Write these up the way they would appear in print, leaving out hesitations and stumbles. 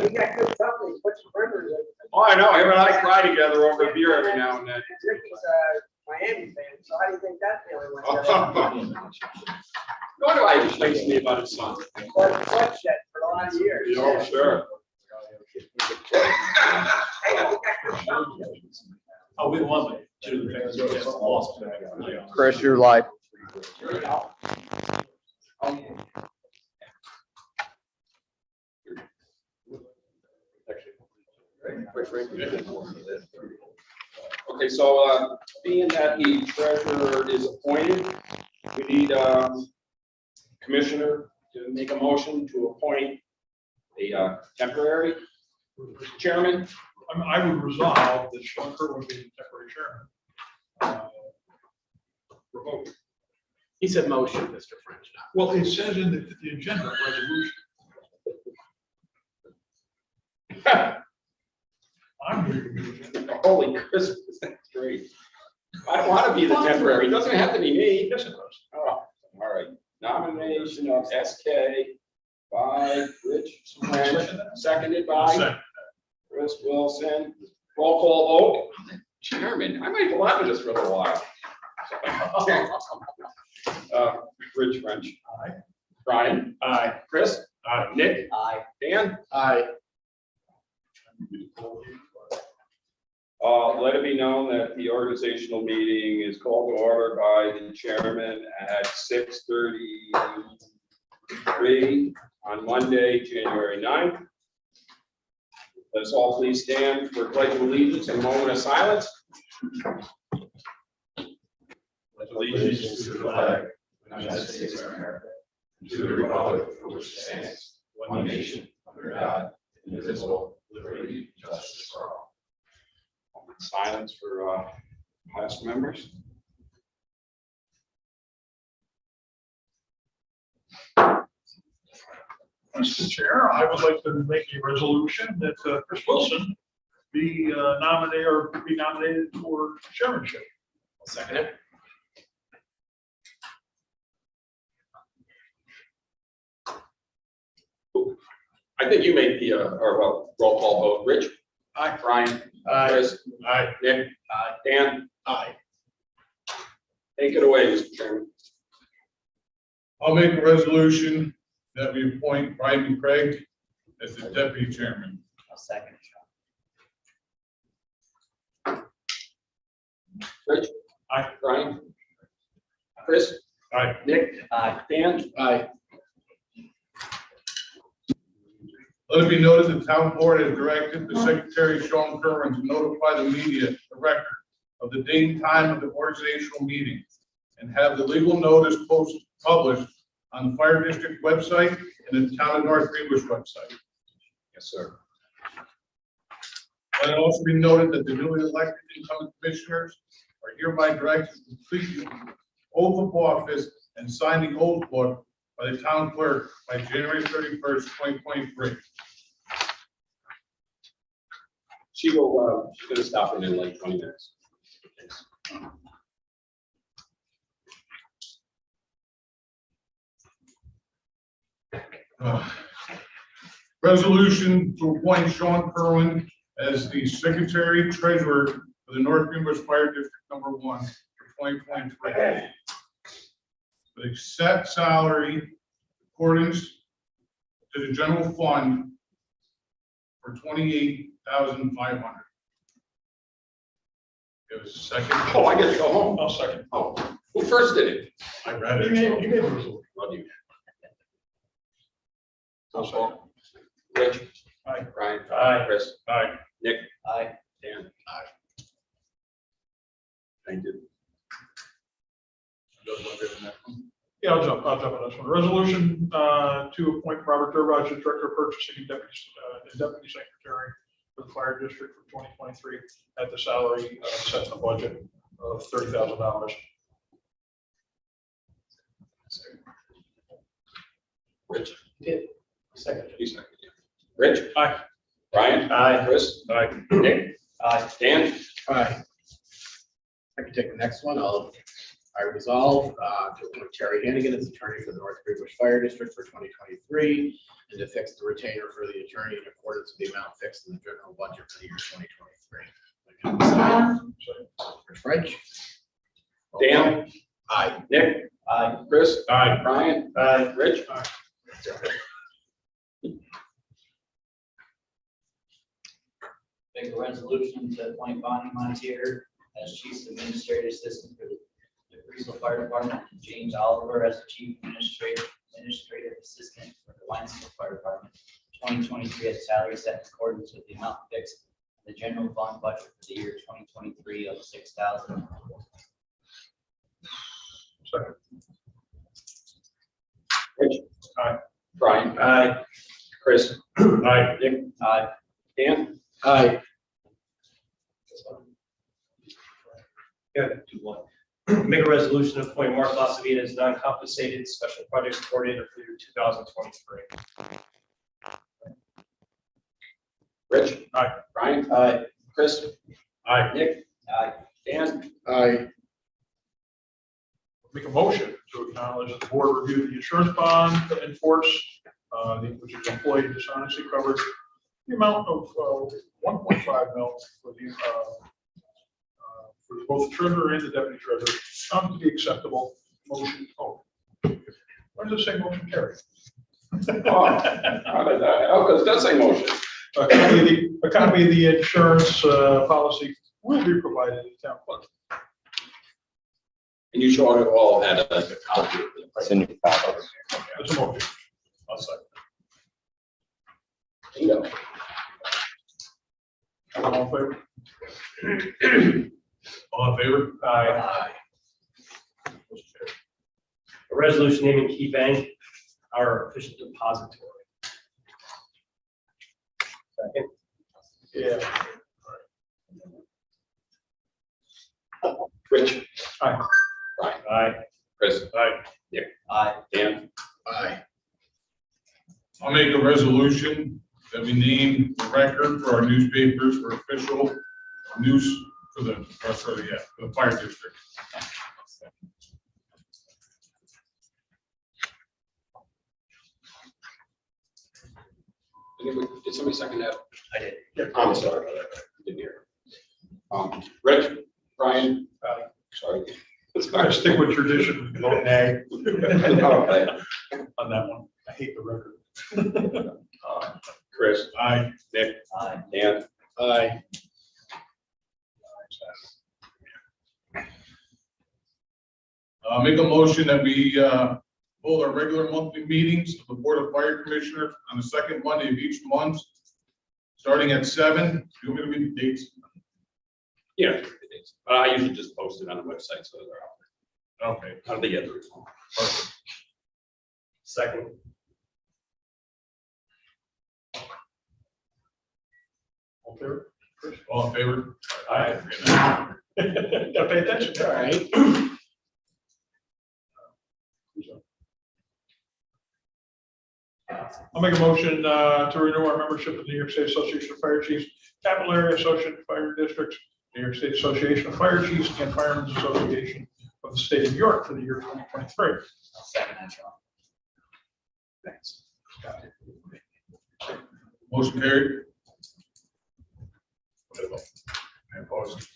We got good company. What's the burgers? Oh, I know. Him and I fly together over a beer every now and then. Ricky's Miami fan, so how do you think that feeling went? What do I explain to me about his son? Bloodshed for a lot of years. Oh, sure. Oh, we love it. It's awesome. Chris, you're live. Okay, so being that the treasurer is appointed, we need commissioner to make a motion to appoint a temporary chairman. I would resolve that Sean Kerr would be the temporary chairman. Revoke. He said motion, Mr. French. Well, it says in the agenda resolution. I'm reading the agenda. Holy Christmas, that's great. I don't want to be the temporary. It doesn't have to be me. Yes, it does. Oh, all right. Nomination of SK by Rich French, seconded by Second. Chris Wilson. Roll call vote. Chairman, I might go on with this for a little while. Rich French. Aye. Brian. Aye. Chris. Aye. Nick. Aye. Dan. Aye. Let it be known that the organizational meeting is called to order by the chairman at 6:33 on Monday, January 9th. Let us all please stand for pledge of allegiance and a moment of silence. Pledge allegiance to the flag of the United States of America, and to the republic for which it stands, one nation, under God, indivisible, liberty, and justice for all. Silence for past members. Mr. Chair, I would like to make a resolution that Chris Wilson be nominated for chairmanship. I'll second it. I think you made the roll call vote. Rich. Aye. Brian. Aye. Chris. Aye. Nick. Aye. Dan. Aye. Take it away, Mr. Chairman. I'll make a resolution that we appoint Brian Craig as the deputy chairman. I'll second Rich. Aye. Brian. Chris. Aye. Nick. Aye. Dan. Aye. Let it be noted the town board has directed the secretary Sean Kerwin to notify the media, the record of the date and time of the organizational meeting and have the legal notice published on the fire district website and the town of North Greenbush website. Yes, sir. Let it also be noted that the newly elected incoming commissioners are hereby directed to complete the oath of office and sign the oath book by the town clerk by January 31st, 2023. She will. She's going to stop in like 20 minutes. Resolution to appoint Sean Kerwin as the secretary treasurer for the North Greenbush Fire District Number 1 for 2023. The set salary accordance to the general fund for $28,500. Give us a second. Oh, I get to go home. I'll second. Oh, who first did it? I read You it. made the resolution. Love you. I'll second. Rich. Aye. Brian. Aye. Chris. Aye. Nick. Aye. Dan. Aye. Thank you. Yeah, I'll jump on this one. Resolution to appoint Robert Durivage as Director of Purchasing and Deputy Secretary for the Fire District for 2023 at the salary set in the budget of $30,000. Rich. Did. Second. You second. Rich. Aye. Brian. Aye. Chris. Aye. Nick. Aye. Dan. Aye. I can take the next one. I resolve to appoint Terry Hannigan as attorney for the North Greenbush Fire District for 2023 and to fix the retainer for the attorney in accordance with the amount fixed in the general budget for the year 2023. Rich French. Dan? Aye. Nick? Aye. Chris? Aye. Brian? Rich? Make a resolution to appoint Bonnie Montier as Chief Administrative Assistant for the Breesville Fire Department, and James Oliver as the Chief Administrative Assistant for the Winesville Fire Department, 2023 at a salary set in accordance with the amount fixed in the general fund budget for the year 2023 of $6,000. Second. Rich? Aye. Brian? Aye. Chris? Aye. Nick? Aye. Dan? Aye. Yeah, do one. Make a resolution to appoint Mark Lasavina as non-compensated special projects coordinator for the year 2023. Rich? Aye. Brian? Aye. Chris? Aye. Nick? Aye. Dan? Aye. Make a motion to acknowledge that the board reviewed the insurance bond in force, which is employee dishonesty coverage, the amount of 1.5 mil for the for both the treasurer and the deputy treasurer, to be acceptable. Motion. Oh, why does it say motion carried? Oh, how did that? Oh, because it does say motion. A copy of the insurance policy will be provided to the town clerk. And you should all had a copy of it. It's in your file. It's a motion. I'll second. Bingo. All in favor? All in favor? Aye. A resolution naming Key Bank our official depository. Second. Yeah. Rich? Aye. Brian? Aye. Chris? Aye. Nick? Aye. Dan? Aye. I'll make a resolution that we name the record for our newspapers for official news for the fire district. Did somebody second that? I did. I'm sorry. Didn't hear. Rich? Brian? Sorry. I stick with tradition, vote nay Okay. on that one. I hate the record. Chris? Aye. Nick? Aye. Dan? Aye. Make a motion that we hold our regular monthly meetings of the Board of Fire Commissioners on the second Monday of each month, starting at 7. You want me to read the dates? Yeah, it is. I usually just post it on the website, so they're out there. Okay. How do they get through? Perfect. Second. All in favor? All in favor? Aye. Gotta pay attention. All right. I'll make a motion to renew our membership in the New York State Association of Fire Chiefs, Capital Area Association of Fire Districts, New York State Association of Fire Chiefs, and Firemen's Association of the State of New York for the year 2023. I'll second that, Sean. Thanks. Motion carried. And opposed.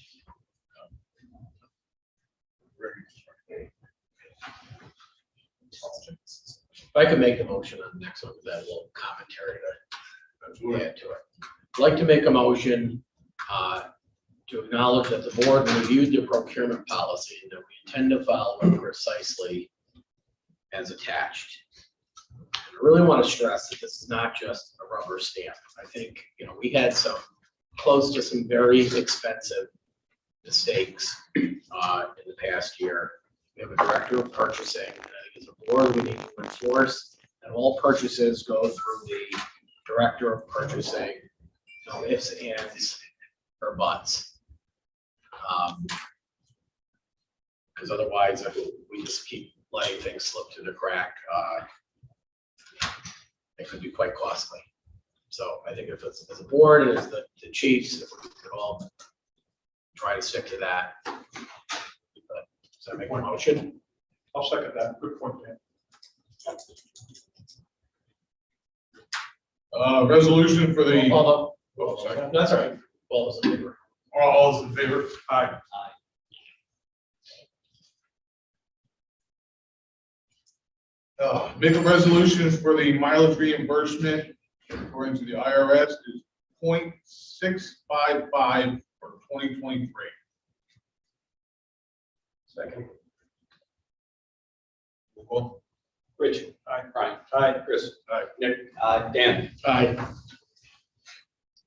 If I could make a motion on the next one, with that little commentary to add to it. I'd like to make a motion to acknowledge that the board reviewed the procurement policy and that we intend to follow it precisely as attached. I really want to stress that this is not just a rubber stamp. I think, we had close to some very expensive mistakes in the past year. We have a director of purchasing, and I think as a board, we need to enforce that all purchases go through the director of purchasing, no ifs, ands, or buts. Because otherwise, if we just keep letting things slip through the crack, it could be quite costly. So I think if it's as a board and as the chiefs, if we could all try to stick to that. Does that make a motion? I'll second that. Good point, Dan. Resolution for the, All oh, sorry. the- That's all right. All those in favor? All those in favor? Aye. Make a resolution for the mileage reimbursement according to the IRS is 0.655 for 2023. Second. Roll call. Rich. Aye. Brian. Aye. Chris. Aye. Nick. Aye. Dan. Aye.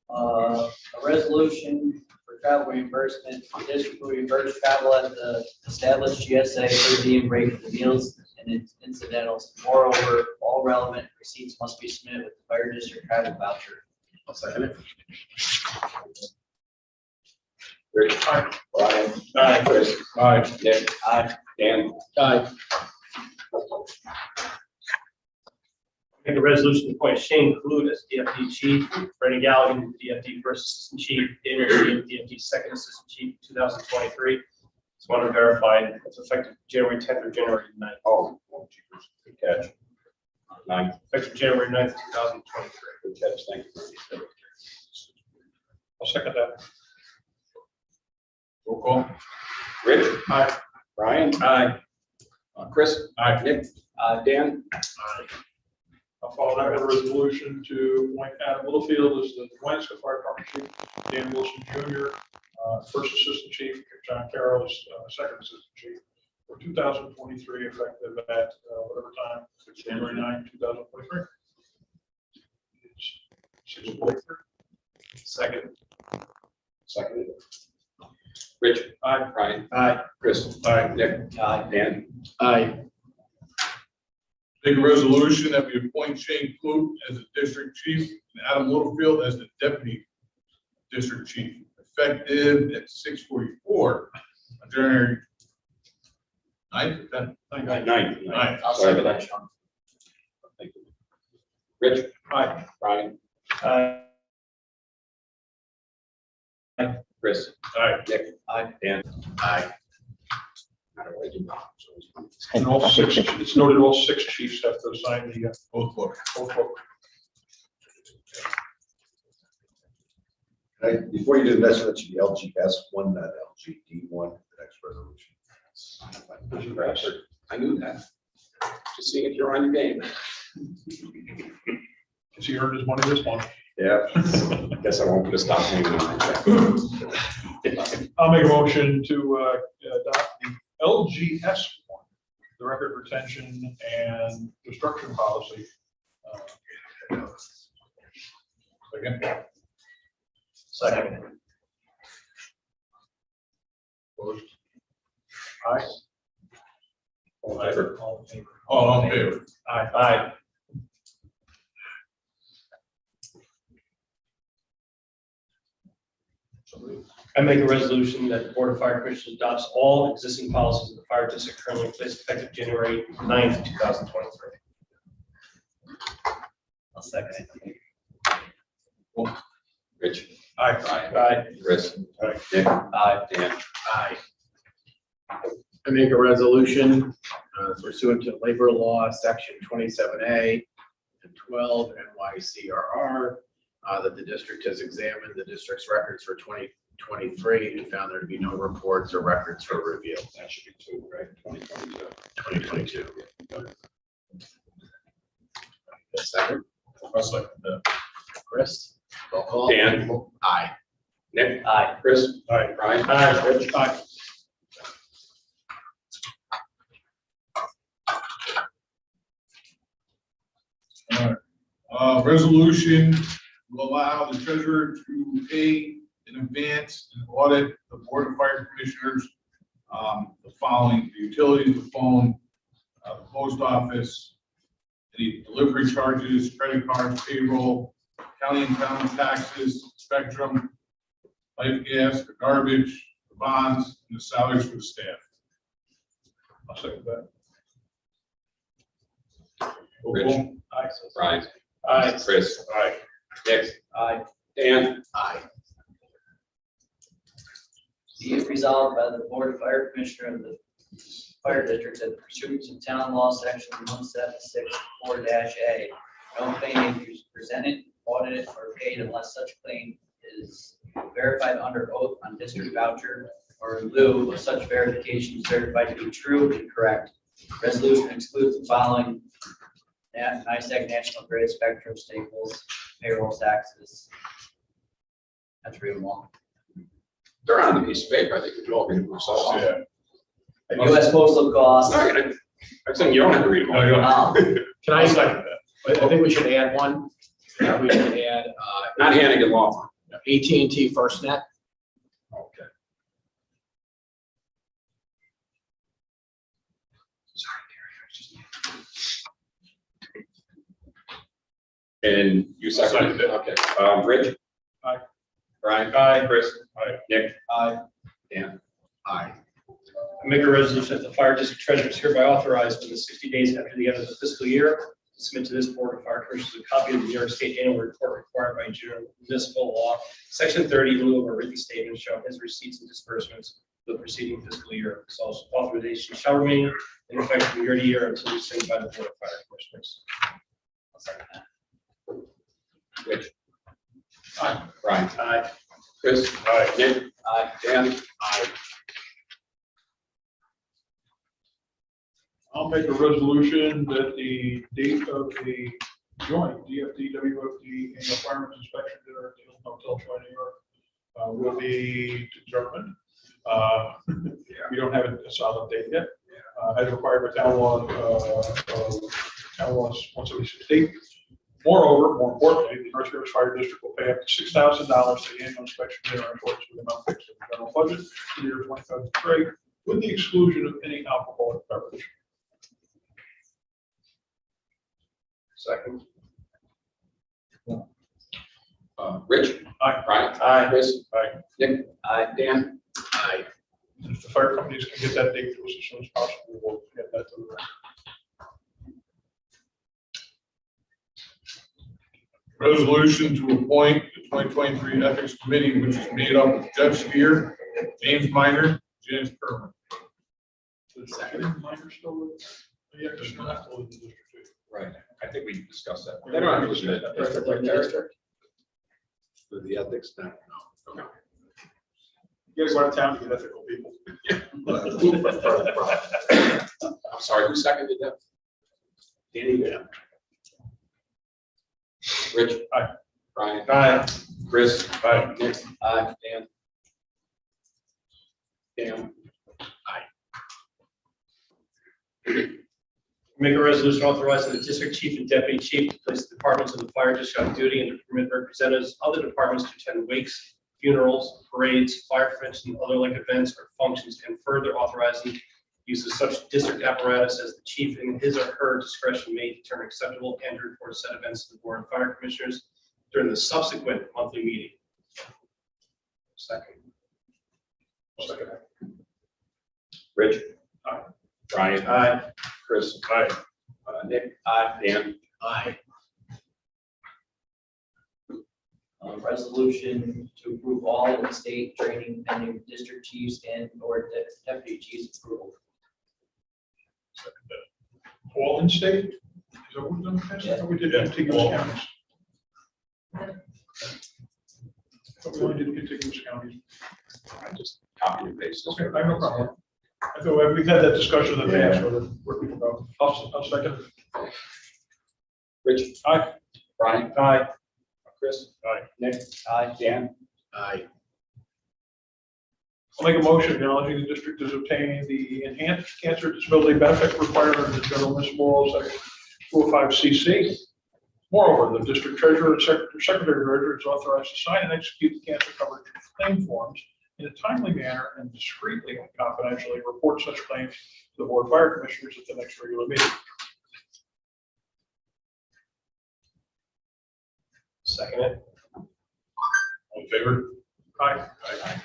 A resolution for travel reimbursement, the district will reimburse travel at the established GSA per diem rate for meals and incidentals. Moreover, all relevant receipts must be submitted with the fire district travel voucher. I'll second it. Rich. Aye. Brian. Aye. Chris. Aye. Nick. Aye. Dan. Aye. Make a resolution to appoint Shane Clute as DFD chief, Freddie Galligan, DFD first assistant chief, Daniel Reed, DFD second assistant chief, 2023. It's one verified. It's effective January 10th or January 9th. Oh, jeepers. Good catch. 9. Effective January 9th, 2023. Good catch. Thank you. I'll second that. Roll call. Rich. Aye. Brian. Aye. Chris. Aye. Nick. Dan. Aye. I'll follow that with a resolution to appoint Adam Littlefield as the Waynesville Fire Department Chief, Dan Wilson Jr., First Assistant Chief, John Carroll as Second Assistant Chief for 2023, effective at whatever time, January 9, 2023. It's 6:43. Second. Seconded. Rich. Aye. Brian. Aye. Chris. Aye. Nick. Aye. Dan. Aye. Make a resolution that we appoint Shane Clute as the district chief and Adam Littlefield as the deputy district chief, effective at 6:44 on January 9th or 10th? 9. Aye. I'll Sorry second about that, Sean. Thank you. Rich. Aye. Brian. Aye. Chris. Aye. Nick. Aye. Dan. Aye. Not a way to know. And all six, it's noted all 6 chiefs have to sign the Both book. oath book. Right, before you do this, that should be LGS1, not LGD1, the next resolution. I knew that. Just seeing if you're on your game. Has he earned his money this month? Yeah. Guess I won't put a stop name on it. I'll make a motion to adopt the LGS1, the record retention and destruction policy. Second. Second. Opposed? Aye. All in favor? All in favor? All in favor? Aye. Aye. I make a resolution that the Board of Fire Commissioners adopts all existing policies of the fire district currently in place effective January 9th, 2023. I'll second it. Rich. Aye. Brian. Aye. Chris. Nick. Aye. Dan. Aye. I make a resolution pursuant to labor law, section 27A and 12 NYCRR, that the district has examined the district's records for 2023 and found there to be no reports or records for review. That should be 2, right? 2022. 2022. A second, I'll second that. Chris? Roll call. Dan. Aye. Nick. Aye. Chris. Aye. Brian. Aye. Rich. Aye. All right. Resolution will allow the treasurer to pay in advance and audit the Board of Fire Commissioners, the following: the utilities, the phone, the post office, any delivery charges, credit cards, payroll, county and town taxes, spectrum, life gas, the garbage, the bonds, and the salaries for the staff. I'll second that. Rich. Aye. Brian. Aye. Chris. Aye. Nick. Aye. Dan. Aye. Be it resolved by the Board of Fire Commissioner of the fire districts in pursuant to town law section 1764-A. No claim may be presented, audited, or paid unless such claim is verified under oath on district voucher or in lieu of such verification certified to be true and correct. Resolution excludes the following: NISAC National Grid, Spectrum, Staples, payroll taxes. That's read them all. They're on the piece of paper. I think we can all read them ourselves. Yeah. U.S. postal costs. No, I'm saying you don't have to read them all. No, you don't. Can I second that? I think we should add one. We should add, Not Hannigan Law Firm. AT&T FirstNet. Okay. And you seconded it? Okay. Rich? Aye. Brian? Aye. Chris? Aye. Nick? Aye. Dan? Aye. I make a resolution that the fire district treasurer is hereby authorized within 60 days after the end of the fiscal year to submit to this board of fire commissioners a copy of the New York State annual report required by general municipal law, section 30, in lieu of a written statement showing his receipts and disbursements for the preceding fiscal year. So authorization shall remain in effect from year to year until rescinded by the board of fire commissioners. I'll second that. Rich? Aye. Brian? Aye. Chris? Aye. Nick? Aye. Dan? Aye. I'll make a resolution that the date of the joint DFD WFD annual fireman's inspection dinner at the Hilton Hotel Troy, New York, will be determined. We don't have a solid date yet, as required by town law, town laws 176. Moreover, more importantly, the North Rivers Fire District will pay up to $6,000 to the annual inspection dinner in accordance with the amount fixed in the general budget for the year 2023, with the exclusion of any alcoholic beverage. Second. Rich? Aye. Brian? Aye. Chris? Aye. Nick? Aye. Dan? Aye. And if the fire companies can get that date to us as soon as possible, we'll get that to them. Resolution to appoint the 2023 Ethics Committee, which is made up of Jeff Spear, James Minor, James Kerman. Second, minor still with, yeah, it's not still in the district. Right. I think we discussed that. Yeah. They don't have to listen to that. District like the district. For the ethics, no. You gotta go out of town to get ethical people. I'm sorry, who seconded that? Danny? Yeah. Rich? Aye. Brian? Aye. Chris? Aye. Nick? Aye. Dan? Dan? Make a resolution authorizing the district chief and deputy chief to place the departments of the fire district on duty and to permit representatives of the departments to attend wakes, funerals, parades, fire prevention, and other like events or functions, and further authorizing use of such district apparatus as the chief in his or her discretion may determine acceptable and to report said events to the board of fire commissioners during the subsequent monthly meeting. Second. Second. Rich? Aye. Brian? Aye. Chris? Aye. Nick? Dan? Aye. Resolution to approve all of the state training pending district chiefs and or deputy chiefs approval. All in state? Is that what we've done? I thought we did contiguous counties. I thought we only did contiguous counties. I just copy and paste. Okay, I have no problem. I thought we've had that discussion in the past where people go. I'll second. Rich? Aye. Brian? Aye. Chris? Aye. Nick? Aye. Dan? Aye. I'll make a motion acknowledging the district is obtaining the enhanced cancer disability benefit requirement of the general municipal law section 205 CC. Moreover, the district treasurer and secretary treasurer is authorized to sign and execute the cancer coverage claim forms in a timely manner and discreetly and confidentially report such claims to the board of fire commissioners at the next regular meeting. Second it. All in favor? Aye. Aye.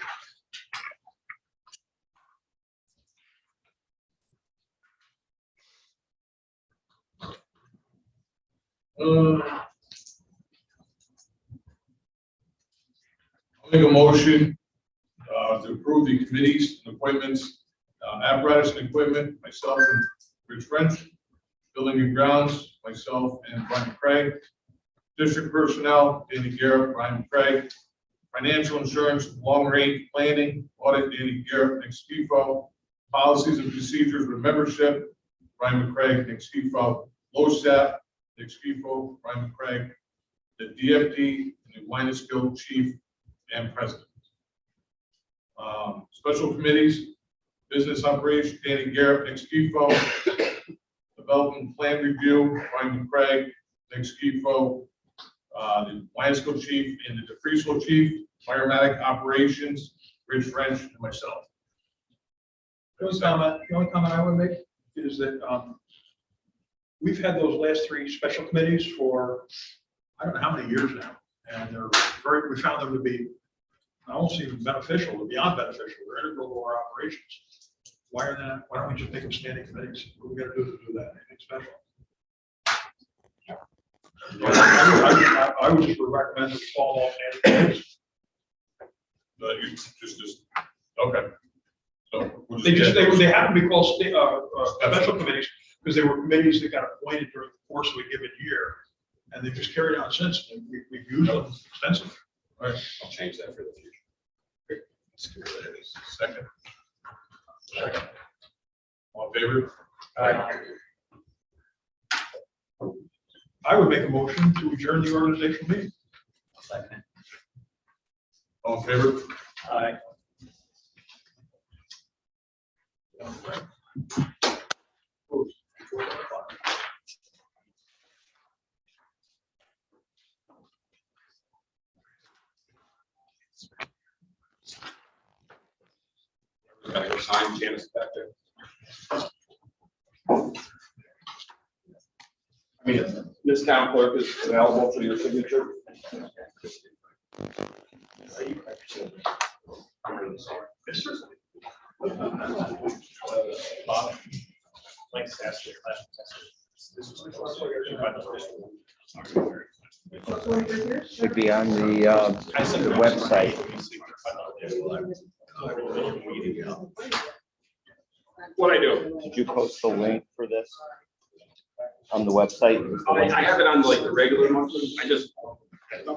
I'll make a motion to approve the committees and appointments Apparatus and equipment, myself and Rich French. Building and grounds, myself and Brian Craig. District personnel, Danny Garrett, Brian Craig. Financial insurance, long range planning, audit, Danny Garrett, Nick Scifo. Policies and procedures with membership, Brian McCraig, Nick Scifo. Low staff, Nick Scifo, Brian McCraig. The DFD, the Linus Guild chief and president. Special committees, business operations, Danny Garrett, Nick Scifo. Development plan review, Brian McCraig, Nick Scifo. The Linus Guild chief and the DeFriesville chief. Firematic operations, Rich French and myself. The only comment I would make is that we've had those last three special committees for, I don't know how many years now. And we found them to be almost even beneficial, to beyond beneficial. They're integral to our operations. Why don't we just make them standing committees? What are we gonna do to do that? Anything special? I would just recommend that fall off standing committees. You just, okay. So we'll They get- happen to be called special committees because they were committees that got appointed during the course of a given year. And they've just carried on since. We've used them extensively. All right, I'll change that for the future. second. All in favor? I would make a motion to adjourn the organizational meeting. Second. All in favor? Aye. Gotta go sign Janice back there. This town clerk is available for your signature. Should be on the website. What I do? Did you post the link for this on the website? I have it on like the regular monthly. I just.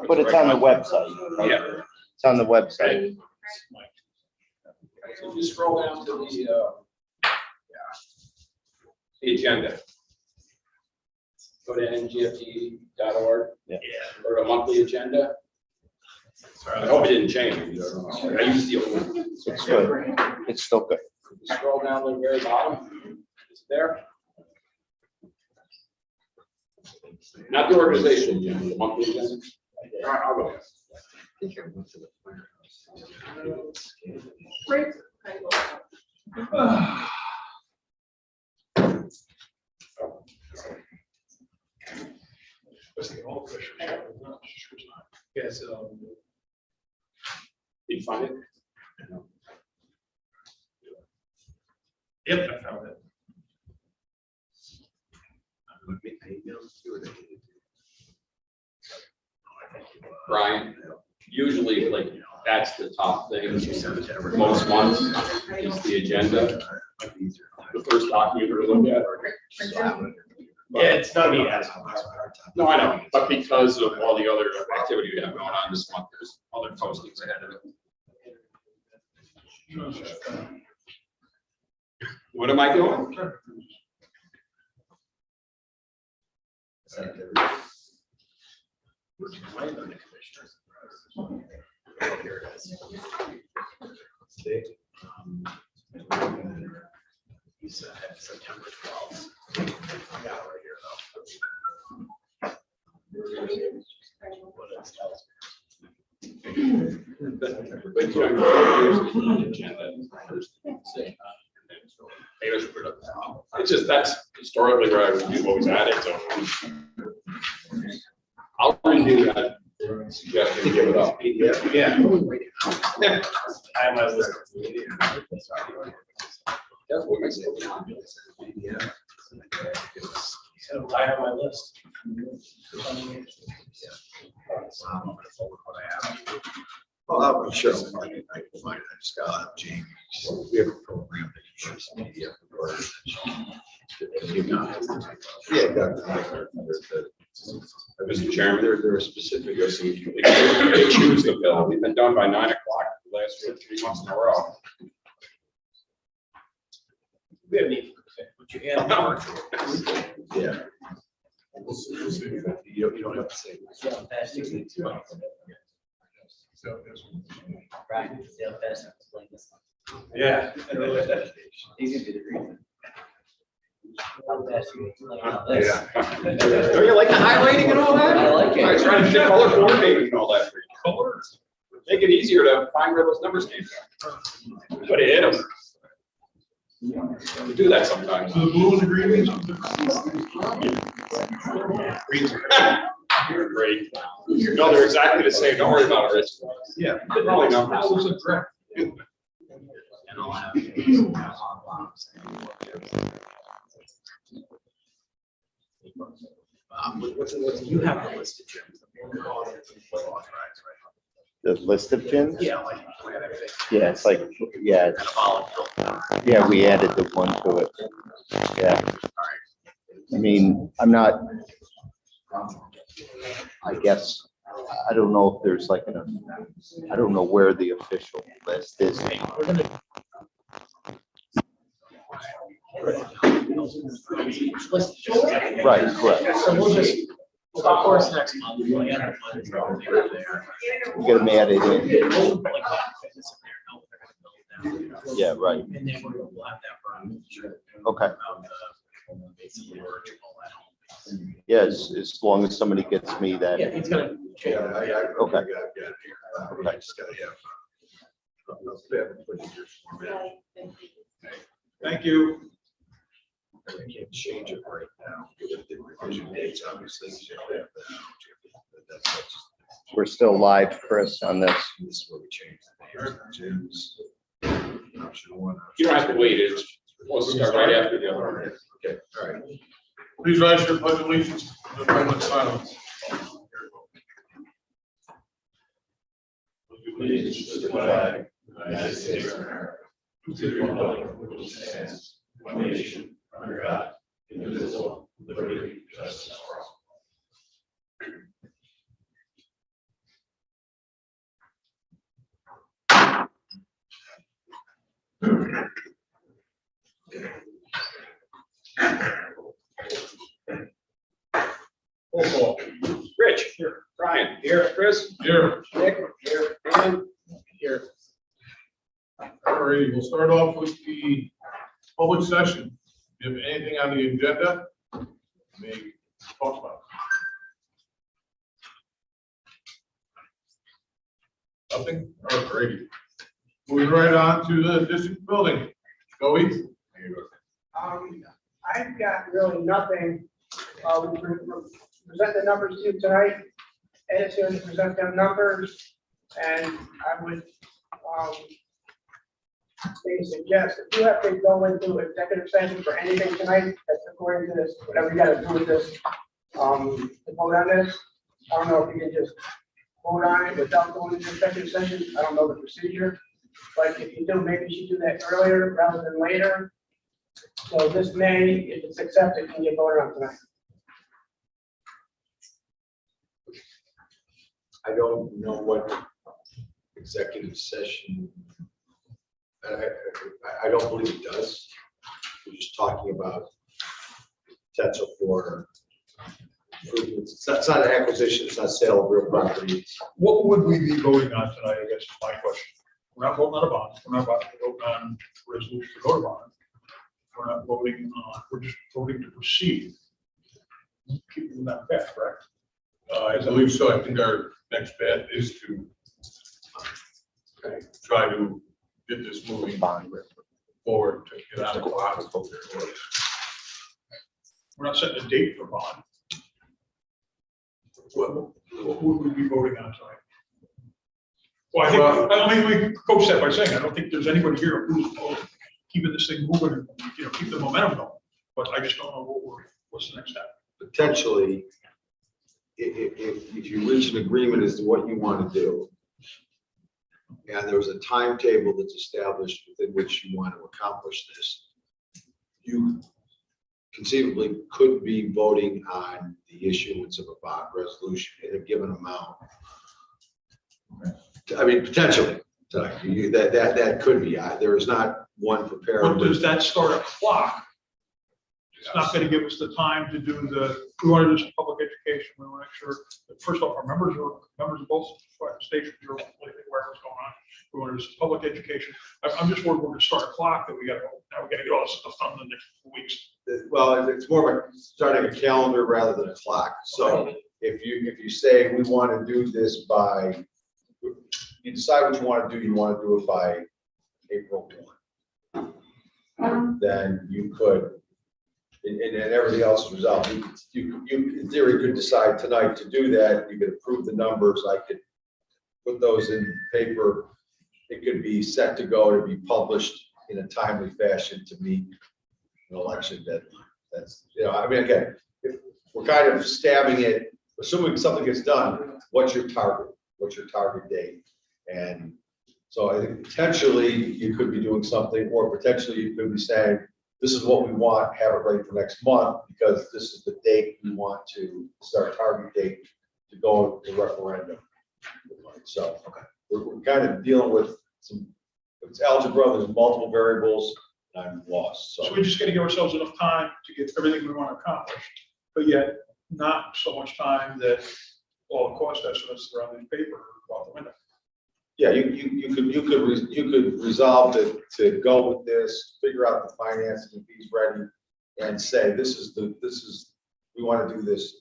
But it's on the website, right? Yeah. It's on the website. So if you scroll down to the agenda. Go to ngft.org. Yeah. Or a monthly agenda. I hope it didn't change. I used the old one. It's good. It's still good. Scroll down to the very bottom. It's there. Not the organization agenda, the monthly agenda. All right, I'll go. Yes. Did you find it? Yep, I found it. Brian, usually like that's the top thing. Most months is the agenda. The first document you're gonna look at. Yeah, it's not me as. No, I know, but because of all the other activity we have going on this month, there's other postings ahead of it. What am I doing? He said September 12th. Yeah, right here though. What it tells me. But you know, here's the agenda. It's just that's historically where we've always had it, so. I'll redo that suggestion, give it up. Yeah. I have my list. That's what makes it. I have my list. Oh, I'm sure. I can find it. I just got Jamie. We have a program that you should see. Mr. Chairman, there are specific, they choose the bill. We've been done by 9 o'clock the last 3 months in a row. We have need, would you add more? Yeah. You don't have to say. Sale fast, right, sale fast, explain this one. Yeah. He's gonna do the reason. How fast you explain all this. Don't you like the highlighting and all that? I like it. I'm trying to shift color coordinating and all that for you. Colors. Make it easier to find where those numbers came from. But it hit them. We do that sometimes. So the blue is the green. You're great. No, they're exactly the same. Don't worry about it, Rich. Yeah. Probably numbers. And I'll have. You have the list of gyms. The list of gyms? Yeah, like. Yeah, it's like, yeah, yeah, we added the one to it. Yeah. I mean, I'm not, I guess, I don't know if there's like I don't know where the official list is. We're gonna. Right, correct. So we'll just, of course, next month, we'll add the funds over there. We gotta add it in. We'll put like that fitness in there, no, they're gonna build down. Yeah, right. And then we'll have that run. Okay. About the basically virtual at home. Yes, as long as somebody gets me that. Yeah, it's gonna change. Okay. I just gotta have. Thank you. I can't change it right now. Give the revision dates, obviously. We're still live, Chris, on this. This is where we change the names of gyms. Option one. You don't have to wait. It's supposed to start right after the other. Okay, all right. Please rise to the pledge of allegiance to the flag of silence. Allegiance to the flag of the United States of America, to the republic which stands one nation under God, indivisible, with liberty and justice for all. Roll call. Rich, here. Brian, here. Chris, Here, Nick, here. Dan, here. all right, we'll start off with the public session. Do you have anything on the agenda? May talk about. Nothing? All right. Moving right on to the district building. Joey? I've got really nothing. We present the numbers to you tonight. Ed's going to present them numbers, and I would maybe suggest if you have to go into executive session for anything tonight, that's according to this, whatever you got to do with this, to vote on this. I don't know if you can just vote on it without going into executive session. I don't know the procedure, but if you do, maybe you should do that earlier rather than later. So this may, if it's accepted, can get voted on tonight. I don't know what executive session. I don't believe it does. We're just talking about potential for improvements. It's not an acquisition, it's not sale of real property. What would we be voting on tonight, I guess is my question. We're not voting on a bond. We're not about to vote on resolution to go to bond. We're not voting on, we're just voting to proceed. Keeping that back, correct? I believe so. I think our next bet is to try to get this moving forward to get out of the box. We're not setting a date for bond. What would we be voting on tonight? Well, I think we coach that by saying, I don't think there's anybody here who's keeping this thing moving, keep the momentum going. But I just don't know what's the next step. Potentially, if you reach an agreement as to what you want to do, and there was a timetable that's established within which you want to accomplish this, you conceivably could be voting on the issuance of a bond resolution in a given amount. I mean, potentially, that could be, there is not one prepared. But does that start a clock? It's not gonna give us the time to do we want to do some public education. We want to make sure that, first off, our members of both stations are completely aware of what's going on. We want to do some public education. I'm just worried we're going to start a clock that we got to get all this stuff done in the next 2 weeks. Well, it's more of starting a calendar rather than a clock. So if you say we want to do this by, you decide what you want to do it by April 1. Then you could, and everything else is resolved. You in theory could decide tonight to do that. You could approve the numbers. I could put those in paper. It could be set to go to be published in a timely fashion to meet an election deadline. That's, I mean, again, if we're kind of stabbing it, assuming something gets done, what's your target? What's your target date? And so I think potentially you could be doing something, or potentially you could be saying, this is what we want, have it ready for next month, because this is the date we want to, this is our target date to go to referendum. So, we're kind of dealing with it's algebra, there's multiple variables, and I'm lost. So we just got to give ourselves enough time to get everything we want to accomplish, but yet not so much time that all the cost estimates that are on the paper are out the window. Yeah, you could resolve to go with this, figure out the financing if he's ready, and say this is we want to do this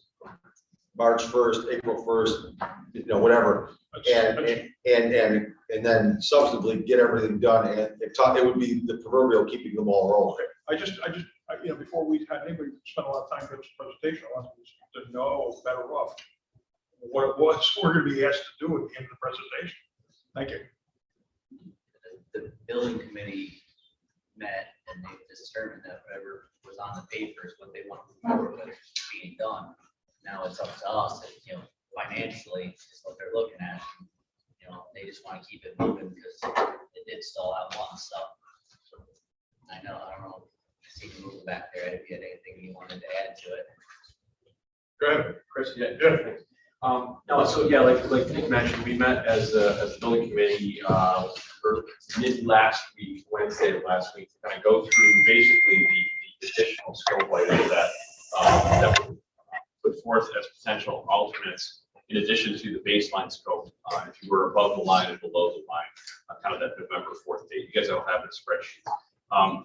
March 1st, April 1st, whatever, and then subsequently get everything done, and it would be the proverbial keeping them all rolling. I just, before we had anybody spend a lot of time for this presentation, I wanted to know better off what we're going to be asked to do at the end of the presentation. Thank you. The building committee met and they determined that whatever was on the paper is what they want to move forward with being done. Now it's up to us, financially is what they're looking at. They just want to keep it moving because it did stall out one stuff. I don't know, I see you moving back there. If you had anything you wanted to add to it. Go ahead, Chris, yeah, good. No, so yeah, like Nick mentioned, we met as a building committee mid last week, Wednesday of last week, to kind of go through basically the additional scope items that were put forth as potential alternates in addition to the baseline scope. If you were above the line and below the line, kind of that November 4th date. You guys don't have the spreadsheet.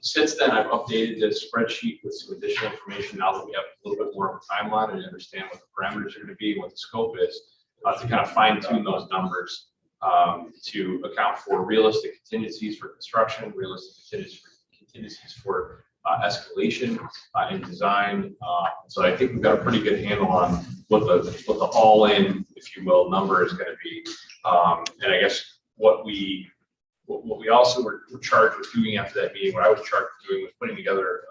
Since then, I've updated the spreadsheet with some additional information now that we have a little bit more of a timeline and understand what the parameters are going to be and what the scope is, to kind of fine tune those numbers to account for realistic contingencies for construction, realistic contingencies for escalation and design. So I think we've got a pretty good handle on what the all-in, if you will, number is going to be. And I guess what we also were charged with doing after that meeting, what I was charged with doing was putting together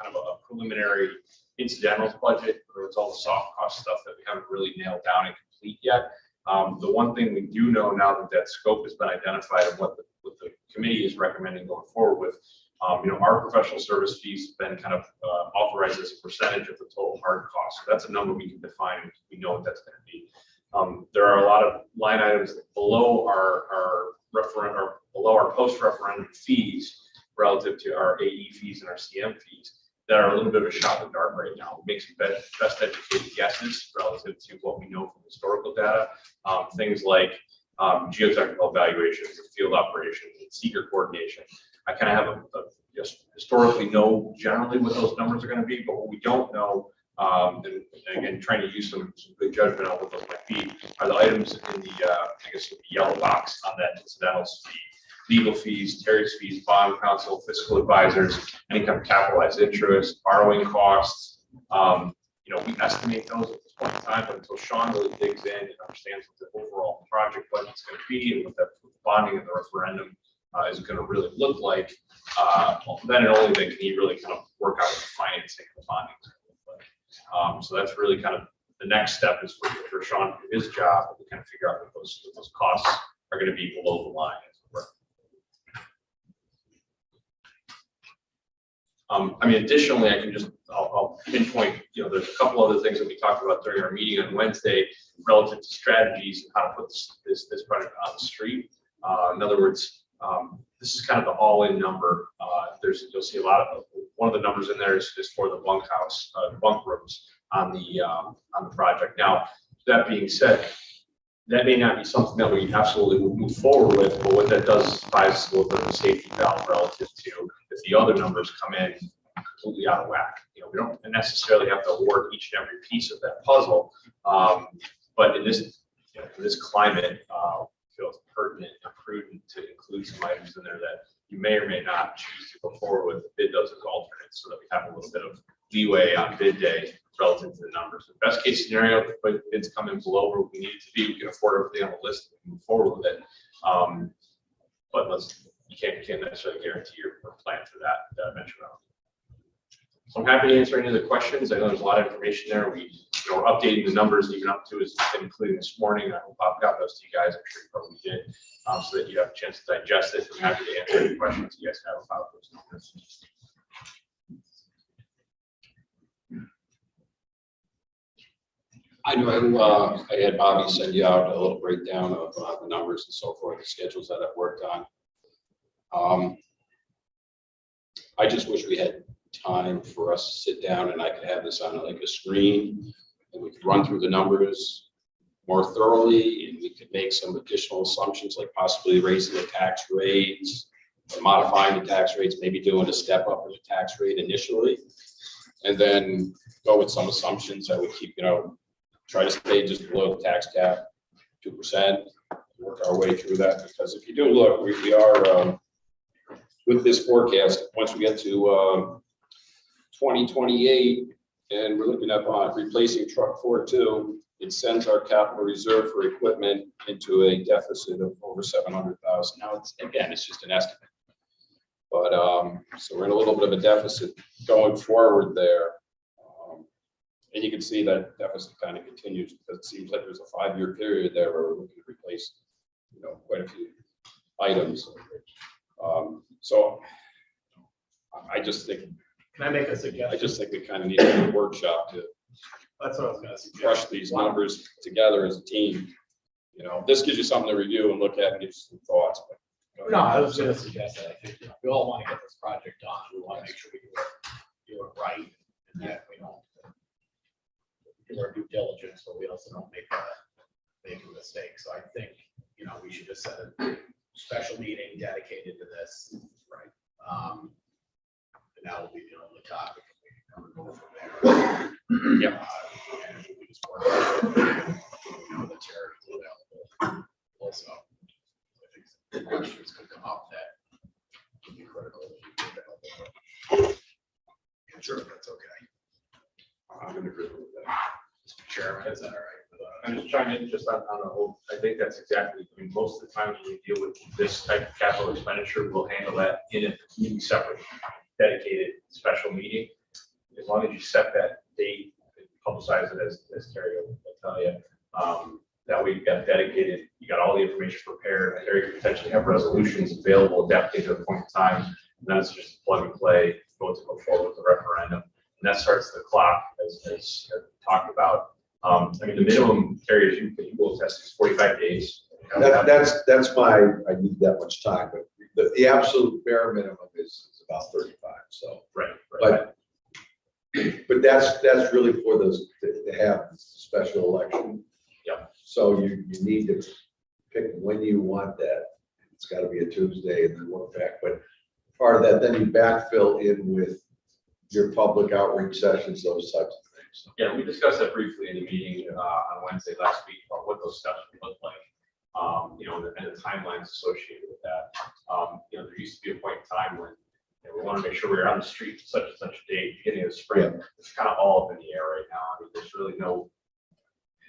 kind of a preliminary incidentals budget, where it's all the soft cost stuff that we haven't really nailed down and complete yet. The one thing we do know now that scope has been identified and what the committee is recommending going forward with, our professional service fees have been kind of authorized as a percentage of the total hard cost. So that's a number we can define, and we know what that's going to be. There are a lot of line items below our referendum or below our post-referendum fees relative to our AE fees and our CM fees that are a little bit of a shot in the dark right now. It makes best educated guesses relative to what we know from historical data. Things like geotechnical evaluations, field operations, and seeker coordination. I kind of have just historically know generally what those numbers are going to be, but what we don't know, and again, trying to use some good judgment on what those might be, are the items in the, the yellow box on that incidentals fee. Legal fees, Terry's fees, bond counsel, fiscal advisors, any kind of capitalized interest, borrowing costs. We estimate those at this point in time, but until Sean really digs in and understands what the overall project budget is going to be and what the bonding and the referendum is going to really look like, then and only then can he really kind of work out what the financing and the bonding is going to look like. So that's really kind of the next step is for Sean to do his job to kind of figure out what those costs are going to be below the line. I mean, additionally, I'll pinpoint, there's a couple other things that we talked about during our meeting on Wednesday relative to strategies and how to put this project on the street. In other words, this is kind of the all-in number. You'll see a lot of, one of the numbers in there is for the bunkhouse, bunk rooms on the project. Now, that being said, that may not be something that we absolutely would move forward with, but what that does is provides a little bit of a safety valve relative to if the other numbers come in completely out of whack. We don't necessarily have to award each and every piece of that puzzle, but in this climate, I feel it's pertinent and prudent to include some items in there that you may or may not choose to go forward with. The bid does as alternates, so that we have a little bit of leeway on bid day relative to the numbers. The best case scenario, if bids come in below where we need it to be, we can afford everything on the list and move forward with it. But you can't necessarily guarantee your plan for that venture out. So I'm happy to answer any of the questions. I know there's a lot of information there. We're updating the numbers even up to as including this morning. I hope I've got those to you guys. I'm sure you probably did, so that you have a chance to digest it. I'm happy to answer any questions you guys have about those numbers. I know I had Bobby send you out a little breakdown of the numbers and so forth, the schedules that I've worked on. I just wish we had time for us to sit down and I could have this on like a screen and we could run through the numbers more thoroughly and we could make some additional assumptions, like possibly raising the tax rates or modifying the tax rates, maybe doing a step up in the tax rate initially, and then go with some assumptions that would keep, try to stay just below the tax cap, 2%, work our way through that. Because if you do look, we are, with this forecast, once we get to 2028, and we're looking at replacing truck 4.2, it sends our capital reserve for equipment into a deficit of over 700,000. Now, it's just an estimate. But, so we're in a little bit of a deficit going forward there. And you can see that deficit kind of continues because it seems like there's a 5-year period there where we're looking to replace, quite a few items. So I just think. Can I make a suggestion? I just think we kind of need a workshop to. That's what I was gonna suggest. Crush these numbers together as a team. This gives you something to review and look at and give some thoughts. But No, I was gonna suggest that. I think we all want to get this project done. We want to make sure we do it right and that we don't do our due diligence, but we also don't make a mistake. So I think, we should just set a special meeting dedicated to this, right? And that will be the only topic. We can come and go from there. Yeah. And we just work out, the charity available also. I think some questions could come up that would be critical if you be available. I'm sure that's okay. I'm going to agree with that. Mr. Chairman, is that all right? I'm just trying to just on the whole, I think that's exactly, most of the time when we deal with this type of capital expenditure, we'll handle that in a completely separate, dedicated, special meeting. As long as you set that date, publicize it as Terry will tell you, that way you've got dedicated, you got all the information prepared, and Terry could potentially have resolutions available at that particular point in time, and then it's just plug and play, go forward with the referendum. And that starts the clock as talked about. The minimum carriers you will test is 45 days. That's I need that much time, but the absolute bare minimum is about 35, so. Right. But that's really for those to have the special election. Yep. So you need to pick when you want that. It's got to be a Tuesday and then work back, but part of that, then you backfill in with your public outreach sessions, those types of things. Yeah, we discussed that briefly in the meeting on Wednesday last week about what those steps would look like, and the timelines associated with that. There used to be a point in time when we want to make sure we're on the street such and such a date, beginning of the spring. Yeah. It's kind of all up in the air right now. There's really no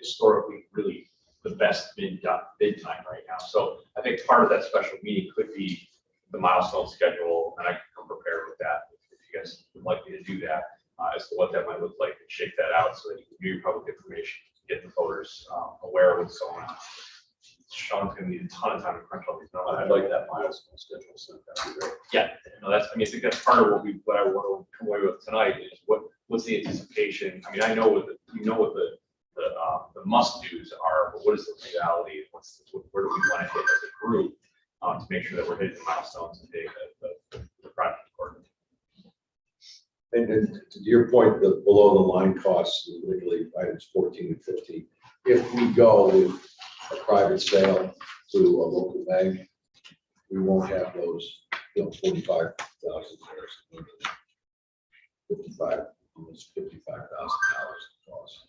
historically really the best bid time right now. So I think part of that special meeting could be the milestone schedule, and I can come prepared with that if you guys would like me to do that. As to what that might look like and shake that out so that you can do your public information, get the voters aware of what's going on. Sean's gonna need a ton of time to crunch all these numbers. I'd like that milestone schedule sent, that'd be great. Yeah, no, that's, I mean, I think that's part of what I want to come away with tonight is what's the anticipation? I mean, I know what the must-dos are, but what is the reality? Where do we want to hit as a group, to make sure that we're hitting the milestones and hitting the project accordingly? And to your point, the below the line costs, literally items 14 and 15. If we go with a private sale to a local bank, we won't have those, 45,000 shares. 55, almost $55,000 cost.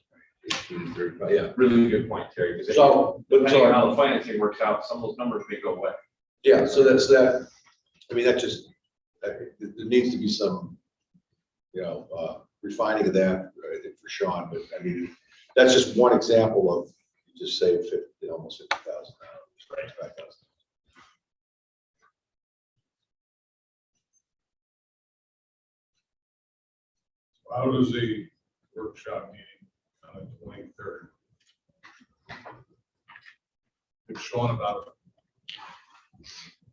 18, 35, yeah. Really good point, Terry, because depending on how the financing works out, some of those numbers may go away. Yeah, so that's that. I mean, there needs to be some, refining of that, I think, for Sean, but I mean, that's just one example of, you just save almost $50,000. Right. How does the workshop meeting on the 23rd? It's Sean about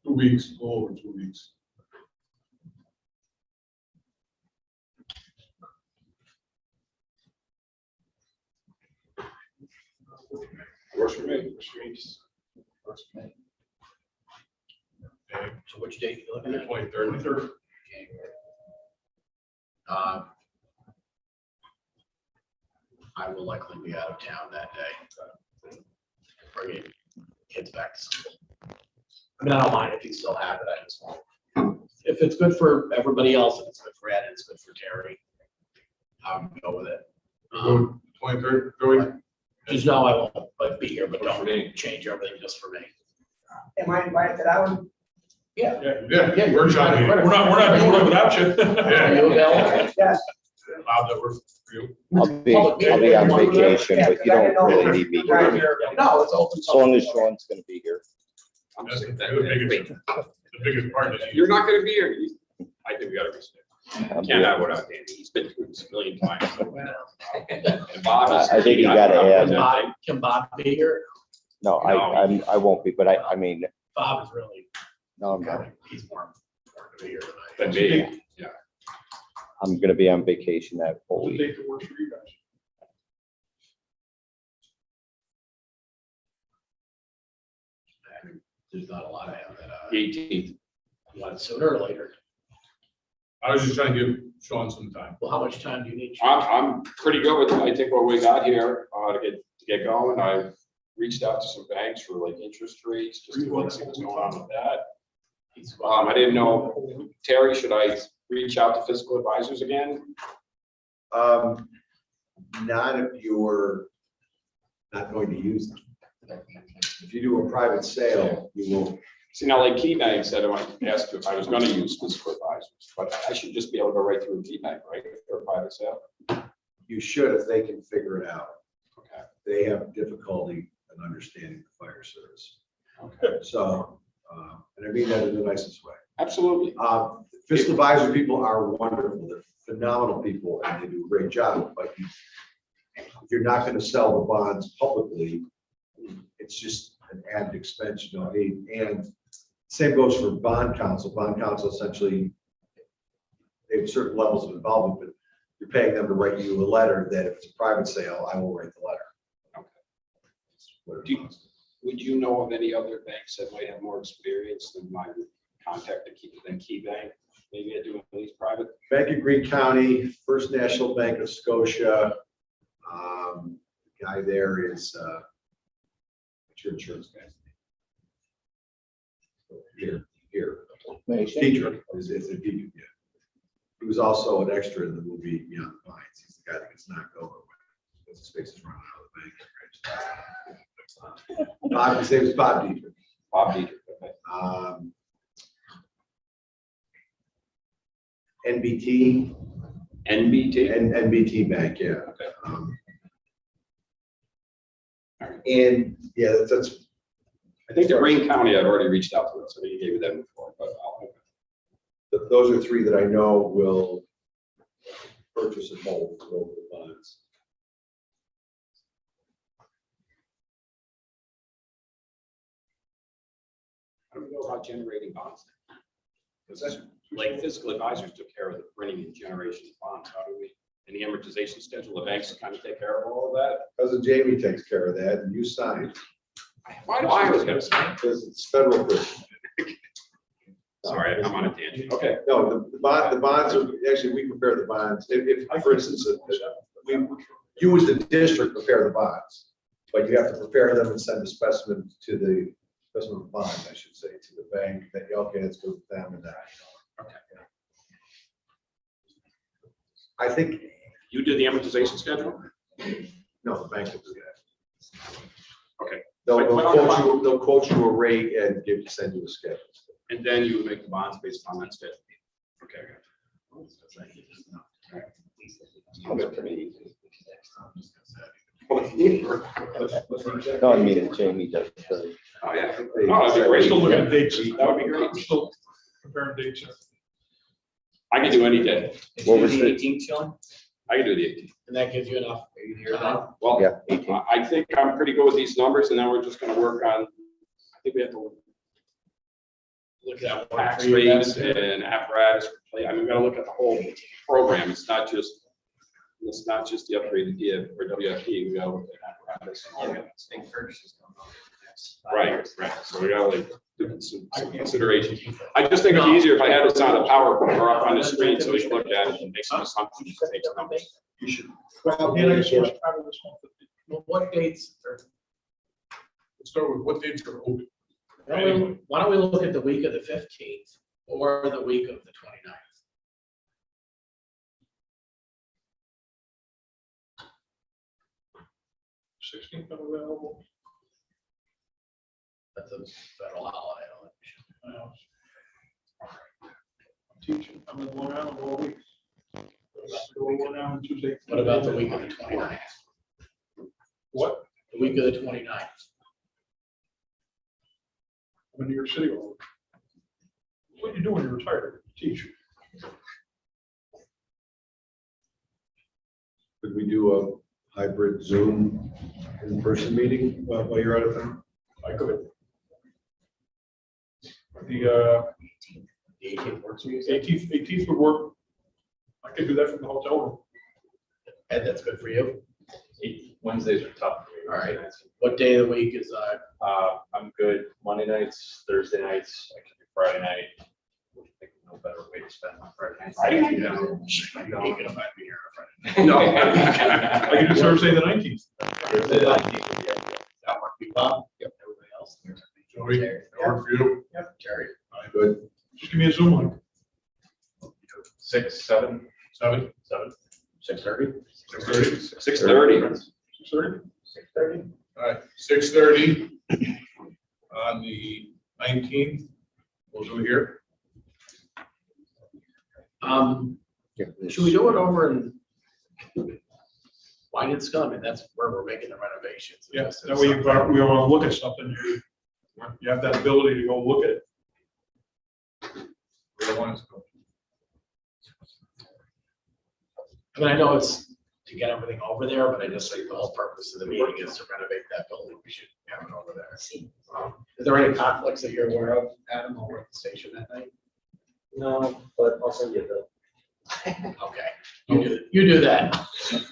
2 weeks, a little over 2 weeks. Works for me. Okay, So which date you on looking the at? 23rd. I will likely be out of town that day. Bringing kids back to school. I mean, I don't mind if you still have it, I just won't. If it's good for everybody else, if it's good for Ed, it's good for Terry, go with it. Go 23rd, Joey? Just know I won't like be here, but Works for me. don't change everything just for me. Am I invited to that one? Yeah, Yeah, workshop meeting. We're not doing it without you. Are you available? Yes. How's that work for you? I'll be on vacation, but you don't really need me here. No, it's open. As long as Sean's gonna be here. I'm That's sick the of that. biggest part. Is You're not gonna be here. I think we gotta respect. I'll be- Can't have without Danny. He's been through this a million times. And Bob is- I think you gotta add- Can Bob be here? No, I won't be, but I mean, Bob is really, no, I'm not. he's more important to be here Than tonight. me. Yeah. I'm gonna be on vacation that whole What's the week. date that works for you guys? I mean, there's not a lot of that. The 18th. You want it sooner or later? I was just trying to give Sean some time. Well, how much time do you need? I'm pretty good with it. I think what we got here, to get going, I've reached out to some banks for like interest rates, just to like see what's going on with that. I didn't know, Terry, should I reach out to fiscal advisors again? Not if you're not going to use them. If you do a private sale, you will. See, now like Key Bank said, I want to ask if I was gonna use fiscal advisors, but I should just be able to go right through Key Bank, right, for a private sale? You should if they can figure it out. Okay. They have difficulty in understanding the fire service. Okay, So, and I mean that in the nicest way. absolutely. Fiscal advisor people are wonderful. They're phenomenal people and they do a great job, but if you're not going to sell the bonds publicly, it's just an added expense, and same goes for bond counsel. Bond counsel essentially, they have certain levels of involvement, but you're paying them to write you a letter that if it's a private sale, I will write the letter. Okay. Whatever Do it you- costs. Would you know of any other banks that might have more experience than my contact than Key Bank? Maybe at doing these private? Bank of Greene County, First National Bank of Scotia. The guy there is, what's your insurance guy's name? Here. Dietrich is a Dietrich, yeah. He was also an extra in the movie Beyond the Pines. He's the guy that gets knocked over when his face is running out of the bank. Bob, his name is Bob Dietrich. Bob Dietrich, okay. NBT, NBT? and NBT Bank, yeah. Okay. And yeah, that's, I think the Green County, I've already reached out to them, so you gave me them before, but those are three that I know will purchase and hold local bonds. How do we go about generating bonds? Because that's, like, physical advisors took care of the printing and generation of bonds. How do we, in the amortization schedule, the banks kind of take care of all of that? Cousin Jamie takes care of that, and you sign, Why do I always get a sign? because it's federal business. Sorry, I'm on a tangent. Okay. No, the bonds are, actually, we prepare the bonds. If, for instance, you as the district prepare the bonds, but you have to prepare them and send a specimen to the, specimen of bond, I should say, to the bank, that, okay, let's go with them and that. Okay. I think, You do the amortization schedule? no, the bank will do that. Okay. They'll quote you a rate and send you a schedule. And then you would make the bonds based on that schedule. Okay. No, I mean, Jamie does. Oh, yeah. They- Oh, that'd be We're great. still looking at dates. That would be great. We're still comparing dates here. I can do any day. What was the it? 18th, Sean? I can do the 18th. And that gives you enough. Are you here then? Well, Yeah, 18. I think I'm pretty good with these numbers, and then we're just gonna work on, I think we have to Look at that. tax rates and apparatus. I mean, we gotta look at the whole program. It's not just the upgraded DF or WFP. We gotta look at apparatus. State purchases going on. Right. So we gotta like do some consideration. I just think it'd be easier if I had this on a PowerPoint or up on the screen so we can look at it and make some assumptions. Take some numbers. You should. Well, and I just want to cover this one. Well, what dates are, Let's start with what dates are open. why don't we look at the week of the 15th or the week of the 29th? Sixteenth available. That's a federal holiday. Teaching, I'm in Long Island all week. Long Island Tuesday. What about the week of the 29th? What? The week of the 29th. I'm in New York City all week. What do you do when you're retired? Teach. Could we do a hybrid Zoom in-person meeting while you're out of town? I could. The The 18th works for you? 18th would work. I could do that from the hotel room. Ed, that's good for you. Wednesdays are tough. All right. What day of the week is, I'm good Monday nights, Thursday nights, I can do Friday night. I think no better way to spend my Friday nights. you ain't gonna find me here on Friday. No. I could do Thursday the 19th. Thursday, the 19th would be ideal. That work for you, Bob? Yep. Everybody else? Joey, that work for you? Terry? Good. Just give me a Zoom link. 6, 7, 7, 6:30? 6:30? 6:30. 6:30? 6:30? All right, 6:30 on the 19th. We'll do it here. Should we do it over in Wine and Scum? And that's where we're making the renovations. Yeah, that way we want to look at something, you have that ability to go look at it. Where the ones go. I mean, I know it's to get everything over there, but I just think the whole purpose of the meeting is to renovate that building. We should have it over there. Is there any conflicts that you're aware of, Adam, over at the station that night? No, but I'll send you the. Okay, you do that. Make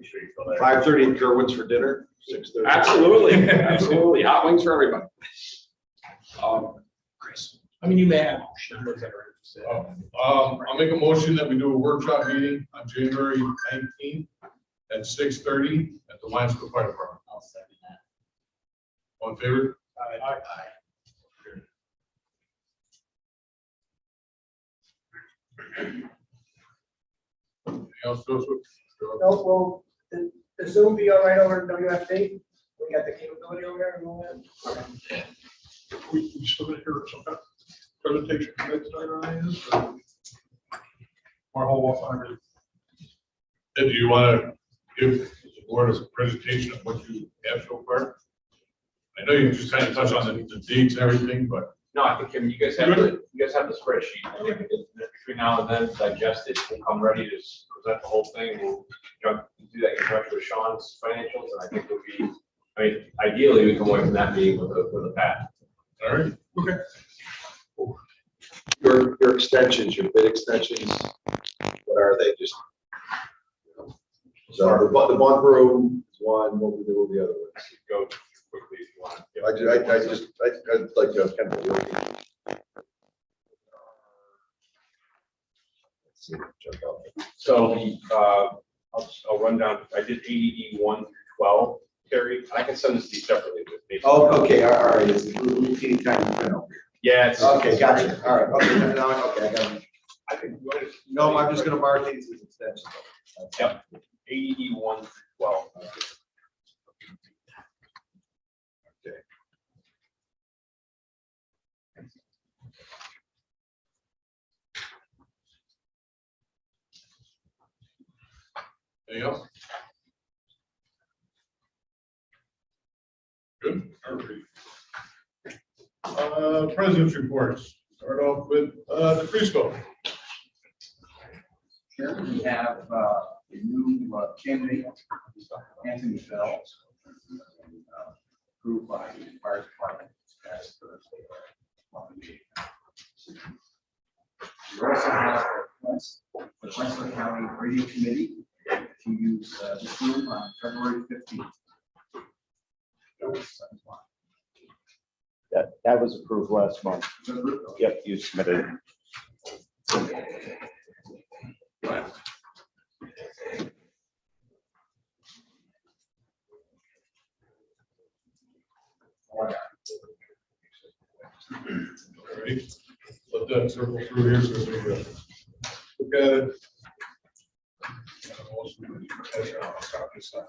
sure you fill that. 5:30 in Kerwin's for dinner, 6:30. Absolutely, absolutely. Hot wings for everybody. Chris. I mean, you may have members that are interested. I'll make a motion that we do a workshop meeting on January 19th at 6:30 at the Lions Club Fire Department. I'll second that. All in favor? Aye. Anything else, Joseph? No, well, the Zoom be all right over in WFD? We got the capability over there and all that? We still gonna hear some kind of presentation next time is, or hold off on everything. Ed, do you want to give the board a presentation of what you have so far? I know you just kind of touched on the dates and everything, but No, I think, Kim, you guys have the spreadsheet. I think between now and then, digest it, we'll come ready to present the whole thing. We'll do that in conjunction with Sean's financials, and I think it'll be, I mean, ideally, we come away from that meeting with a path. All right, Okay. Your extensions, your bid extensions, what are they? Just. So the bunk room is one, what were the other ones? Go quickly if you want. I'd like to kind of work. Let's see, jump out. So I'll run down, I did AED 1 through 12, Terry. I can send this to you separately. But basically- Oh, okay, all right, it's routine kind of, you know. Yeah. it's- Okay, gotcha, all right, okay, now, okay, I got it. I can. No, I'm just gonna mark these as extensions. Yep, AED 1 through 12. Okay. anything else? Good, all right. President's reports, start off with, the preschool. Here we have a new candidate, Anthony Bell, approved by the fire department as the. We also have a request for the Westland County Radio Committee to use this room on February 15th. That was approved last month. Yep, you submitted it. All right, let that circle through here so we look at it. Stop this stuff.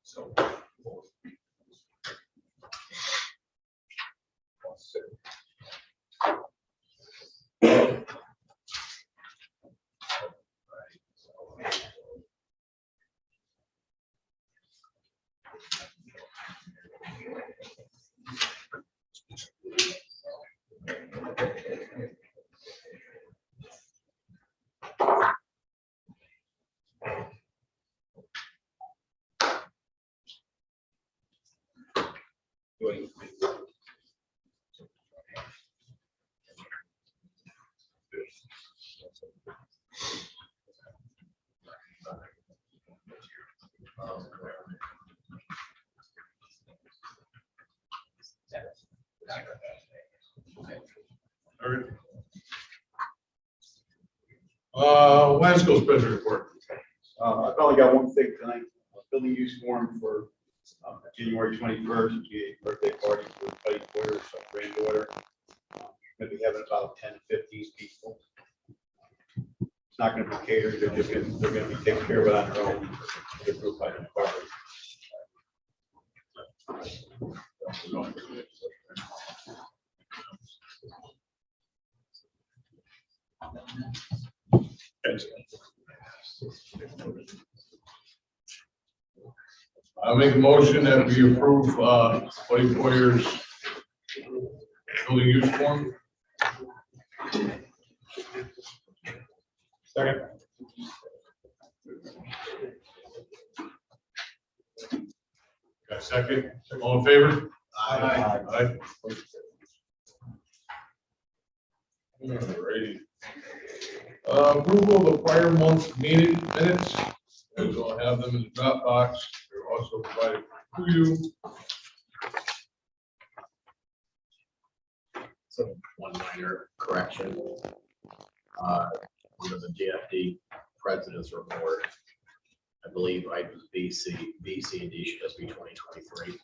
So. All right. Landscape special report. I probably got one thing tonight, building use form for January 21st, the birthday party for Buddy Porter's granddaughter. Gonna be having about 10, 15 people. It's not gonna be catered, they're gonna be taking care of it on their own. They're approved by the department. I'll make a motion that we approve, Buddy Boyer's building use form. Second. Got a second? All in favor? Aye. Aye. Alrighty. Approval of the prior month's meeting minutes. We'll have them in the Dropbox. They're also provided to you. So one minor correction. Under the DFD president's report, I believe items B, C, and D should just be 2023.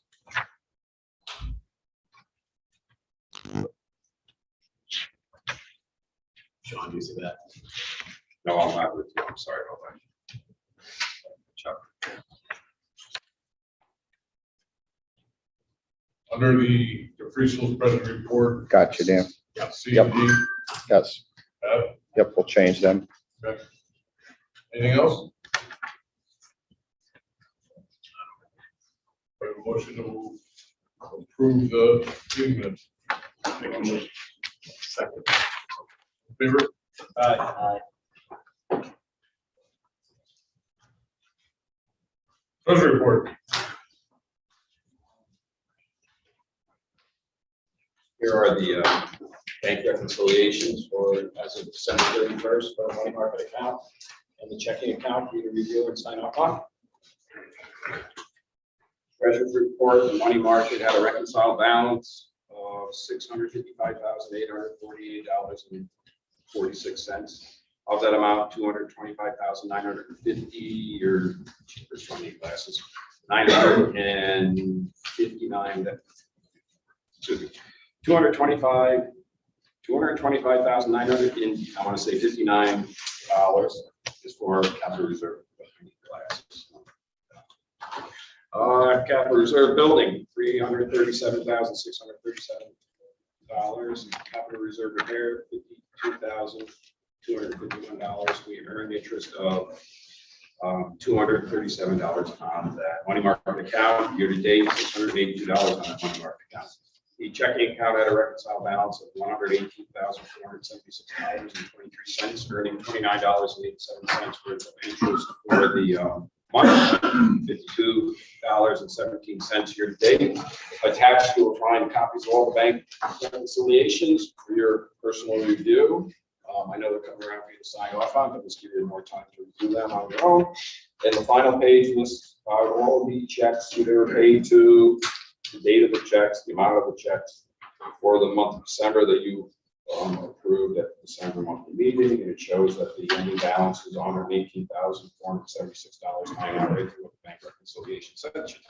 Sean, do you see that? No, I'm not with you. I'm sorry about that. Chuck. Under the Free Schools President Report. Gotcha, Dan. C and D. Yes. Have. Yep, we'll change them. Okay. Anything else? We have a motion to approve the meeting minutes. Make a motion. Second. Favor? Aye. Treasury report. Here are the bank reconciliations for as of December 31st for the money market account and the checking account for you to review and sign off on. Treasurer's report, the money market had a reconciled balance of $655,848.46. Of that amount, $225,950, your cheapest from the glasses, 959, excuse me, 225,900 in, I want to say $59 is for capital reserve glasses. Capital reserve building, $337,637. Capital reserve repair, $52,251. We earned interest of $237 on that money market account. Year to date, $682 on that money market account. The checking account had a reconciled balance of $118,476.23, earning $29.87 worth of interest for the month, $52.17 year to date. Attached, you will find copies of all the bank reconciliations for your personal review. I know they're coming around for you to sign off on, but let's give you more time to review them on your own. And the final page lists all of the checks you were paid to, the date of the checks, the amount of the checks for the month of December that you approved at the December monthly meeting, and it shows that the ending balance is $118,476.09 right through the bank reconciliation section.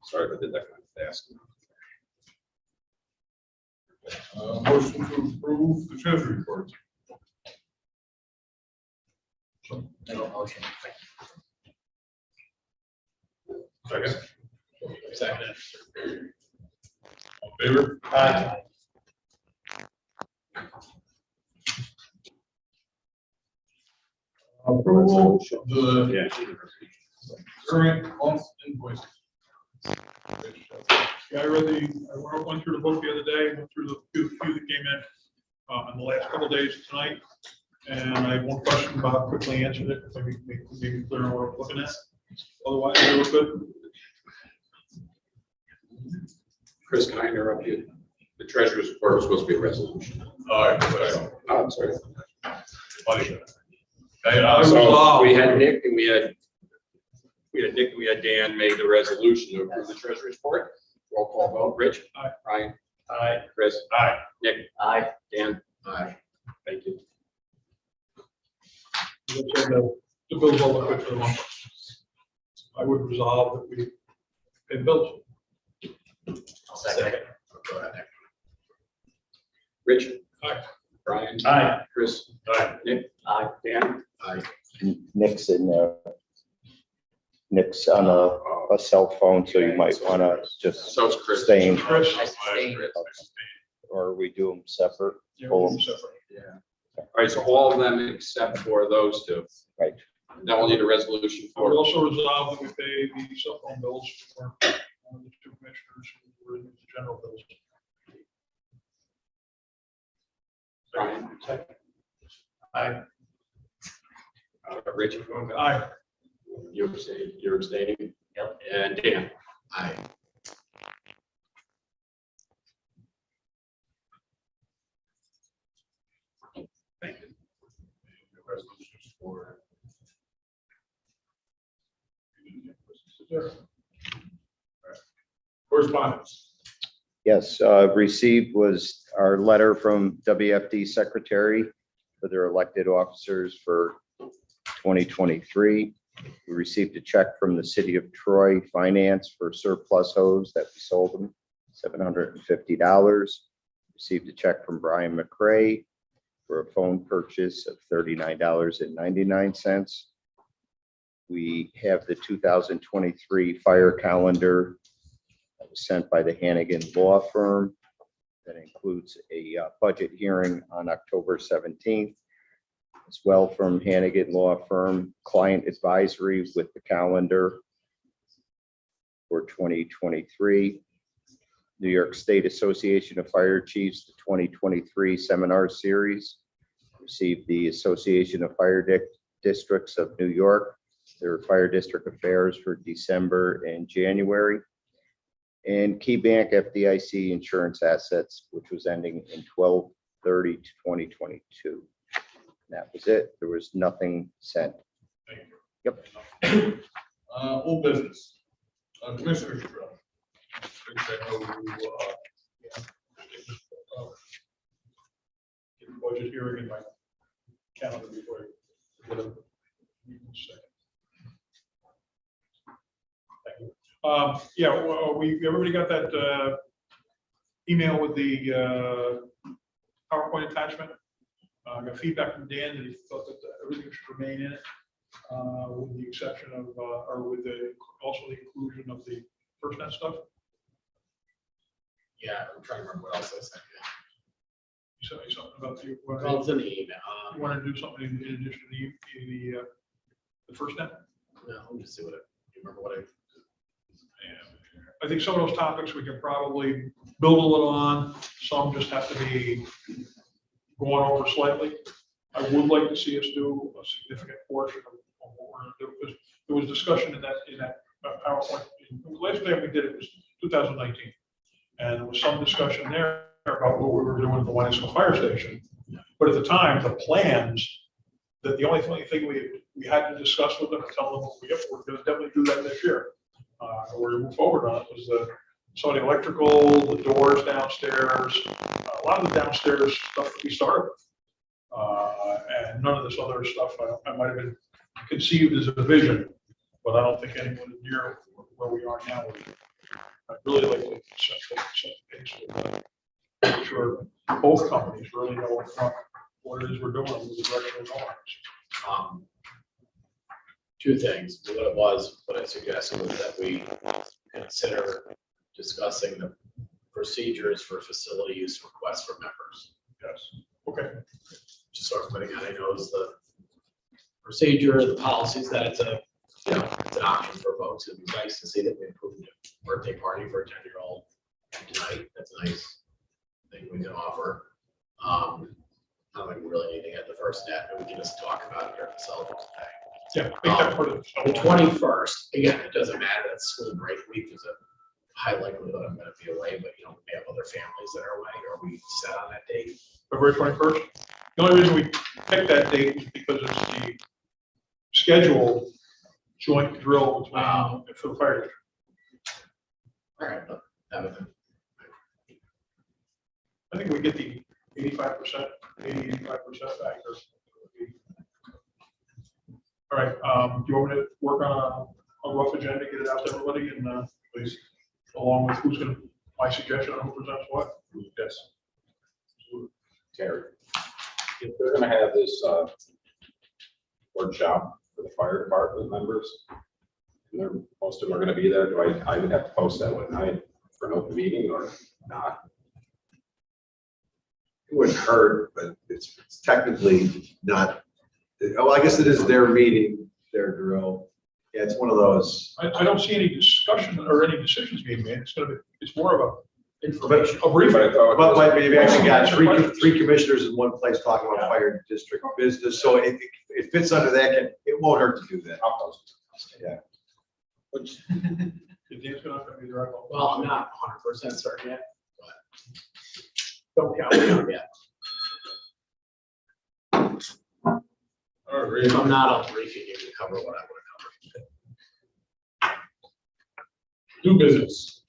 Sorry if I did that kind of fast. Motion to approve the treasury report. Make a motion. Second. Second. All in favor? Aye. Approval of the current month invoices. Yeah, I went through the book the other day, went through the few that came in in the last couple of days tonight. And I have one question, Bob quickly answered it, maybe clear on what we're looking at. Otherwise, they look good. Chris, can I interrupt you? The treasurer's report was supposed to be a resolution. All right. Oh, I'm sorry. Buddy. So we had Nick and we had Dan made the resolution to approve the treasurer's report. Roll call vote. Rich? Aye. Brian? Aye. Chris? Aye. Nick? Aye. Dan? Aye. Thank you. The bills all look good for the month. I would resolve that we pay the bills. Second. Go ahead. Rich? Aye. Brian? Aye. Chris? Aye. Nick? Aye. Dan? Aye. Nick's in there. Nick's on a cell phone, so you might want to just So it's Chris. stay, Chris? I sustain. or we do them separate. Yeah, Pull we'll 'em. do separate. Yeah. All right, so all of them except for those two. Right. Then we'll need a resolution I would for. also resolve that we pay the cell phone bills for the two commissioners who were in the general bills. Brian? Aye. Rich? Aye. You're abstaining? Yep. And Dan? Aye. Thank you. Resolutions for. Correspondence. Yes, received was our letter from WFD Secretary for their elected officers for 2023. We received a check from the City of Troy Finance for surplus hose that we sold them, $750. Received a check from Brian McCray for a phone purchase of $39.99. We have the 2023 fire calendar that was sent by the Hannigan Law Firm. That includes a budget hearing on October 17th, as well from Hannigan Law Firm, client advisory with the calendar, for 2023. New York State Association of Fire Chiefs, the 2023 Seminar Series. Received the Association of Fire Districts of New York, their Fire District Affairs for December and January. And Key Bank FDIC Insurance Assets, which was ending in 12/30/2022. That was it. There was nothing sent. Thank you. Yep. Old business. Commissioner's drill. Which I know you, Get the budget hearing in my calendar before I get a second. Thank you. Yeah, well, everybody got that email with the PowerPoint attachment? I got feedback from Dan that he thought that everything should remain in it, with the exception of, or with the, also the inclusion of the FirstNet stuff. Yeah, I'm trying to remember what else I said. You said something about the, Well, it's in the email. you want to do something in addition to the FirstNet? No, let me just see what you remember what I think some of those topics we can probably build a little on. Some just have to be going over slightly. I would like to see us do a significant portion of what we're going to do, because there was discussion in that PowerPoint. The last time we did it was 2019. And there was some discussion there about what we were doing at the Wyandotte Fire Station. But at the time, the plans, that the only thing we had to discuss with them and tell them, we're going to definitely do that this year. We're to move forward on it was some of the electrical, the doors downstairs, a lot of the downstairs stuff that we started with. And none of this other stuff, I might have been conceived as a vision, but I don't think anyone is near where we are now. I'd really like to set the pace with that. Make sure both companies really know what it is we're doing, with the direction we're going. Two things. What it was, what I suggested was that we consider discussing the procedures for facility use requests for members. Yes. Okay. Just so everybody kind of knows the procedure, the policies, that it's it's an option for folks. It'd be nice to see that we approved a birthday party for a 10-year-old tonight. That's a nice thing we can offer. I don't think we really need to get the first step, but we can just talk about it here at the cell phone today. Yeah, make that part of The 21st, again, it doesn't matter, that's school break week, there's a high likelihood I'm gonna be away, but we may have other families that are away. Are we set on that date? February 21st. The only reason we picked that date is because it's the scheduled joint drill between for the fire district. All right, but that would I think we get the 85%, 85% back. All right, do you want me to work on a rough agenda, get it out to everybody, and please, along with who's going to, my suggestion on who presents what? Yes. Terry, if they're gonna have this workshop for the fire department members, and most of them are gonna be there, do I would have to post that one night for an open meeting or not? It wouldn't hurt, but it's technically not, well, I guess it is their meeting, their drill. Yeah, it's one of those. I don't see any discussion or any decisions being made. It's more of a information. a briefing. But maybe actually got three commissioners in one place talking about fire district business, so it fits under that, it won't hurt to do that. I'll post it. Yeah. Which, if Dan's gonna be the right one. Well, I'm not 100% certain yet, but don't count me out yet. all right, If I'm not on briefing, you can cover what I want to new business.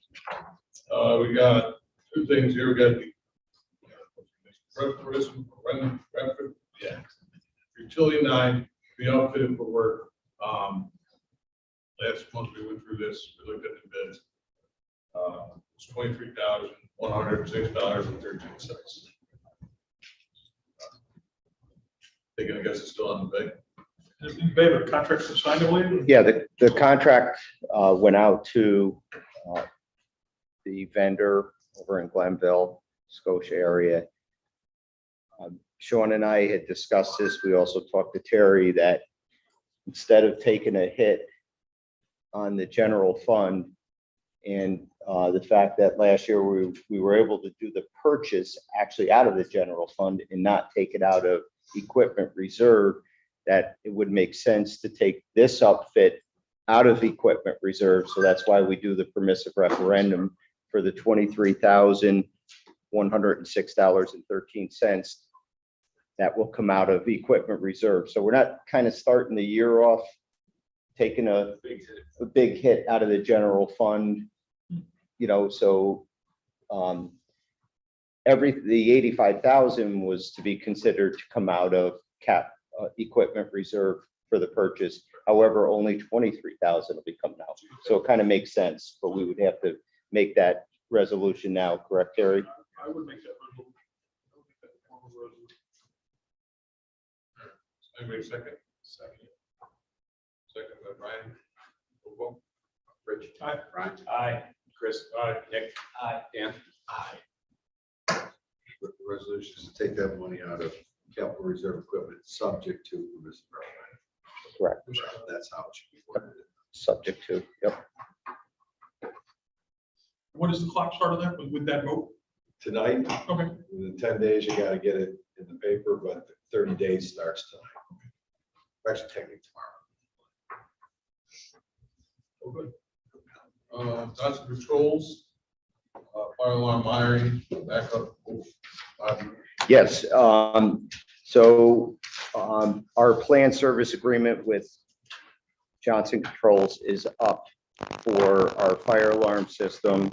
We got two things here. We got the utility 9, be outfitted for work. Last month we went through this, we looked at the bids. It's $23,106.13. Thinking, I guess it's still on the bid. They have a contract signed, I believe? Yeah, the contract went out to the vendor over in Glenville, Scotia area. Sean and I had discussed this. We also talked to Terry that instead of taking a hit on the general fund And the fact that last year we were able to do the purchase actually out of the general fund and not take it out of equipment reserve, that it would make sense to take this upfit out of equipment reserve. So that's why we do the permissive referendum for the $23,106.13. That will come out of equipment reserve. So we're not kind of starting the year off taking a big hit out of the general fund, you know, so the 85,000 was to be considered to come out of equipment reserve for the purchase. However, only 23,000 will be coming out. So it kind of makes sense, but we would have to make that resolution now, correct, Terry? I would make that resolution. I would make that a formal resolution. Anybody second? Second. Second by Brian. Roll call. Rich. Aye. Brian. Aye. Chris. Aye. Nick. Aye. Dan. Aye. The resolution is to take that money out of capital reserve equipment, subject to permissive referendum. Correct. That's how it should be worded. Subject to, yep. What is the clock start on that with that vote? Tonight, Okay. within 10 days, you gotta get it in the paper, but 30 days starts tonight. Actually, technically tomorrow. Oh, good. Johnson Controls, fire alarm monitoring, backup. Yes, so our planned service agreement with Johnson Controls is up for our fire alarm system.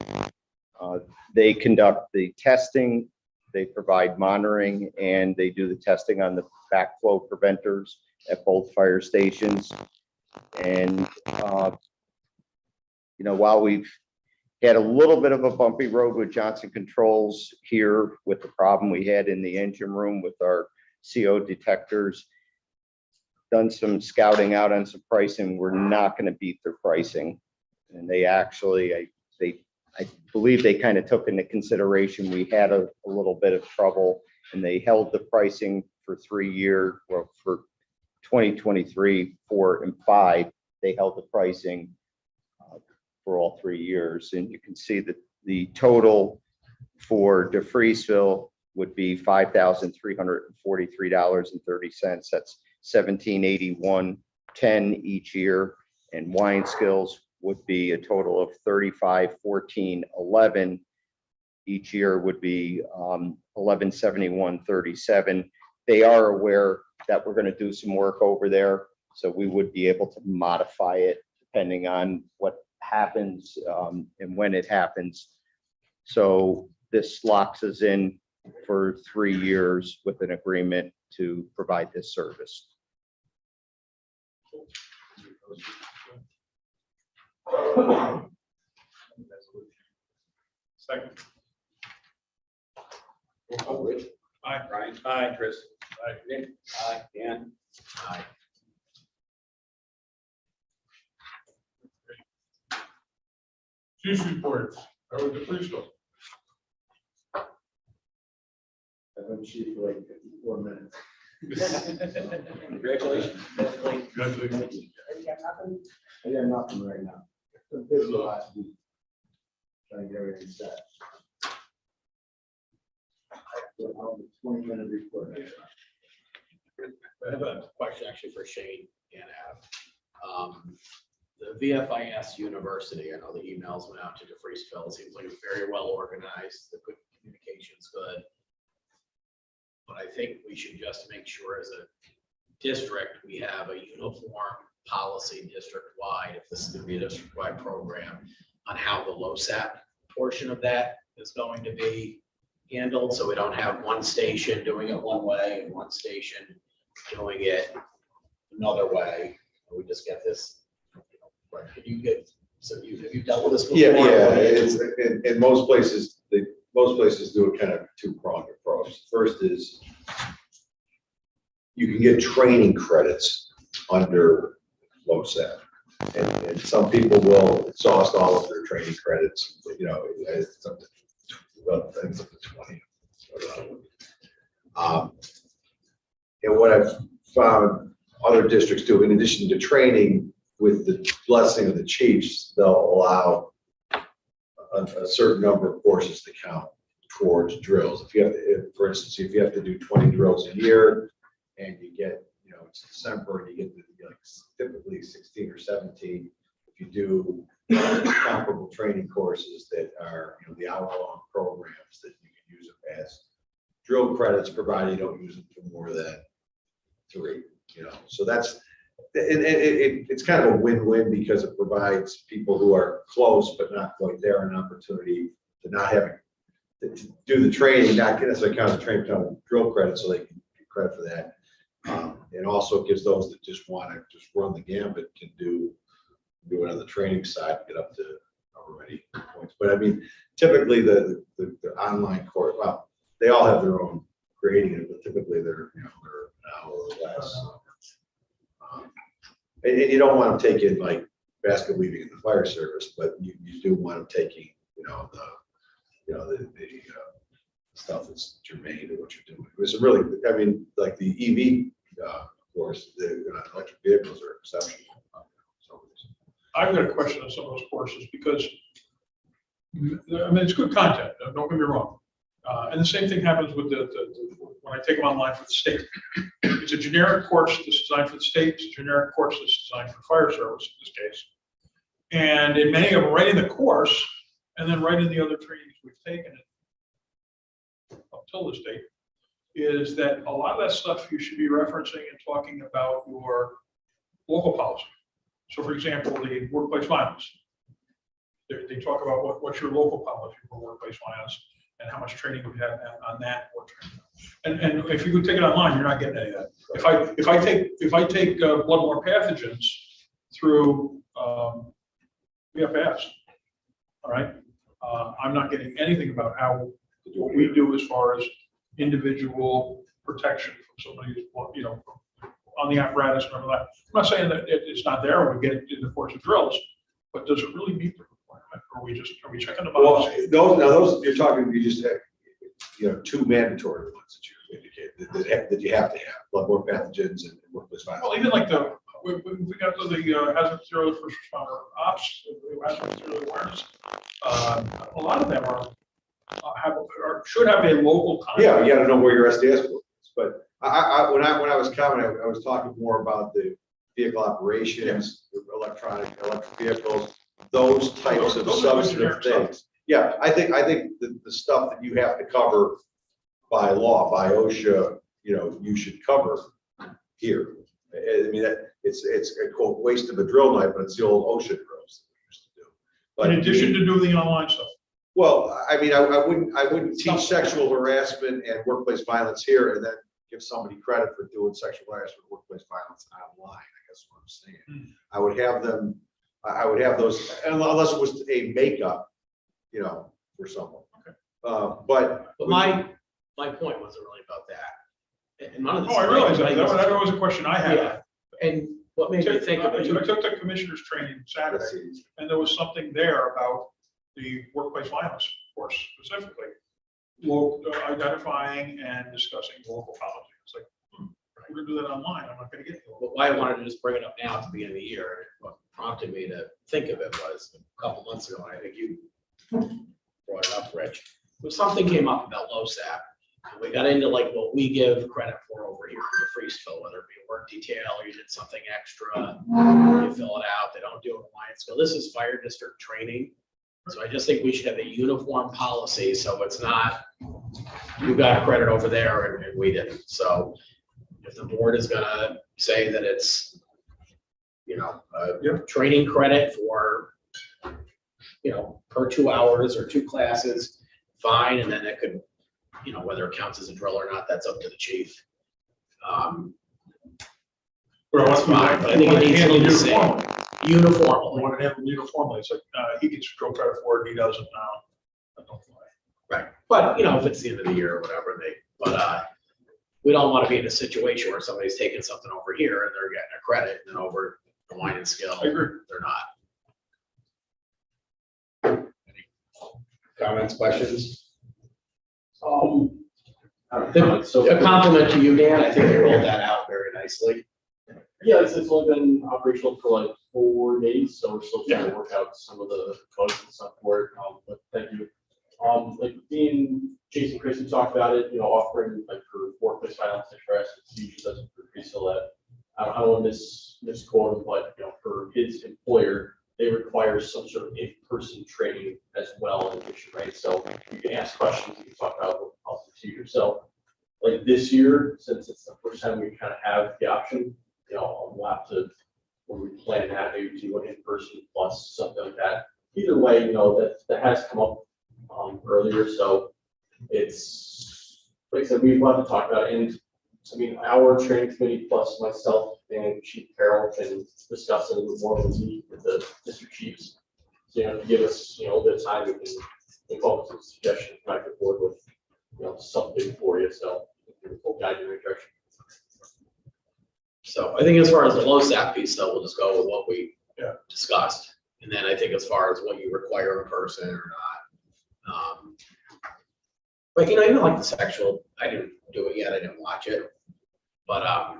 They conduct the testing, they provide monitoring, and they do the testing on the backflow preventers at both fire stations. And, you know, while we've had a little bit of a bumpy road with Johnson Controls here with the problem we had in the engine room with our CO detectors, done some scouting out on some pricing, we're not going to beat their pricing. And they actually, I believe they kind of took into consideration we had a little bit of trouble, and they held the pricing for 3 years, well, for 2023, 4, and 5, they held the pricing for all 3 years. And you can see that the total for DeFreeseville would be $5,343.30. That's $1781.10 each year. And Wine Skills would be a total of $3514.11 each year, would be $1171.37. They are aware that we're going to do some work over there, so we would be able to modify it depending on what happens and when it happens. So this locks us in for 3 years with an agreement to provide this service. Second. Roll call. Rich. Aye. Brian. Aye. Chris. Aye. Nick. Aye. Dan. Aye. Chief's reports, how was the police go? I've been chief for like 54 minutes. Congratulations. Congratulations. You got nothing? I got nothing right now. Been busy last week. Trying to get everything set. I'll do 20-minute report. I have a question actually for Shane and Adam. The VFIS University, I know the emails went out to DeFreeseville. It seems like it's very well organized. The good communication's good. But I think we should just make sure as a district, we have a uniform policy district-wide, if this is going to be a district-wide program, on how the LoSAP portion of that is going to be handled. So we don't have one station doing it one way and one station doing it another way. We just get this. Right. Can you get, so have you dealt with this before? Yeah, it's in most places, most places do a kind of two-pronged approach. First is you can get training credits under LoSAP. And some people will exhaust all of their training credits, you know, it's up to, well, I think it's up to 20. And what I've found other districts do, in addition to training, with the blessing of the chiefs, they'll allow a certain number of courses to count towards drills. If you have, for instance, if you have to do 20 drills a year and you get, it's December and you get like typically 16 or 17, if you do comparable training courses that are, the hour-long programs that you can use them as drill credits, provided you don't use them for more than 3, so that's, it's kind of a win-win because it provides people who are close but not quite there an opportunity to not having to do the training, not get necessarily count the training, count the drill credit, so they can get credit for that. It also gives those that just want to just run the gambit can do it on the training side, get up to however many points. But I mean, typically the online course, well, they all have their own grading, but typically they're they're an hour or less. And you don't want them taking like basket weaving in the fire service, but you do want them taking the stuff that's germane to what you're doing. It's really, I mean, like the EV course, the electric vehicles are exceptional. I've got a question on some of those courses because, I mean, it's good content, don't get me wrong. And the same thing happens with when I take them online for the state. It's a generic course that's designed for the state, it's a generic course that's designed for fire service in this case. And in many of them, right in the course, and then right in the other trainings we've taken it up till this date, is that a lot of that stuff you should be referencing and talking about your local policy. So for example, the workplace violence. They talk about what's your local policy for workplace violence and how much training we have on that. And if you could take it online, you're not getting any of that. If I take bloodborne pathogens through BFS, all right, I'm not getting anything about what we do as far as individual protection from somebody who's, on the apparatus and all that. I'm not saying that it's not there when we get it in the course of drills, but does it really meet the requirement? Are we checking the box? Well, those you're talking, you just have, 2 mandatory ones that you indicated that you have to have, bloodborne pathogens and workplace violence. Well, even like we got to the hazard material first responder ops, hazard material awareness. A lot of them should have a local content. Yeah, you got to know where your SDS book is. But when I was coming, I was talking more about the vehicle operations, electric vehicles, those types of substantive things. Yeah, I think the stuff that you have to cover by law, by OSHA, you should cover here. I mean, it's a quote waste of a drill night, but it's the old OSHA drills that we used to do. But in addition to doing the online stuff. Well, I mean, I wouldn't teach sexual harassment and workplace violence here and then give somebody credit for doing sexual harassment and workplace violence online. I guess what I'm saying. I would have those unless it was a makeup, for someone. Okay. But my point wasn't really about that. And none of this. I realize that. That was a question I had. Yeah. And what made me think of it. I took the commissioner's training Saturday, and there was something there about the workplace violence course specifically, identifying and discussing local policy. It's like, we're gonna do that online. I'm not gonna get to it. But why I wanted to just bring it up now at the beginning of the year, what prompted me to think of it was a couple months ago, and I think you brought it up, Rich. But something came up about LoSAP. And we got into like what we give credit for over here in the freeze fill, whether it be a work detail or you did something extra, you fill it out, they don't do it Alliance Fill. This is fire district training. So I just think we should have a uniform policy, so it's not, you got credit over there and we didn't. So if the board is gonna say that it's, training credit for, per 2 hours or 2 classes, fine, and then it could, whether it counts as a drill or not, that's up to the chief. That's fine, but I think it needs to be the same. Uniformly. I want to handle uniformly. It's like, he gets drill credit for it, he doesn't now. That don't fly. Right, but if it's the end of the year or whatever, we don't want to be in a situation where somebody's taking something over here and they're getting a credit, and then over the wine and skill, I agree. they're not. Comments, questions? A compliment to you, Dan. I think you rolled that out very nicely. Yeah, it's only been operational for like 4 days, so we're still trying to work out some of the bugs and stuff for it. But Thank you. Like Dean, Jason, Chris, you talked about it, offering like for workplace violence interest, it's usually doesn't increase so that, I don't want to misquote him, but, for his employer, they require some sort of in-person training as well in addition, right? So you can ask questions, you can talk about the policy procedure. So like this year, since it's the first time we kind of have the option, we'll have to, when we plan that, maybe do an in-person plus something like that. Either way, that has come up earlier, so it's, like I said, we've wanted to talk about it, and I mean, our training committee plus myself and Chief Carroll can discuss it a little more with the district chiefs. So, to give us, a bit of time, we can think up some suggestions, back and forth with, something for you, so we'll guide you in the direction. So I think as far as the low SAP piece, though, we'll just go with what we Yeah. discussed. And then I think as far as what you require in person or not. Like, even like the sexual, I didn't do it yet, I didn't watch it. But I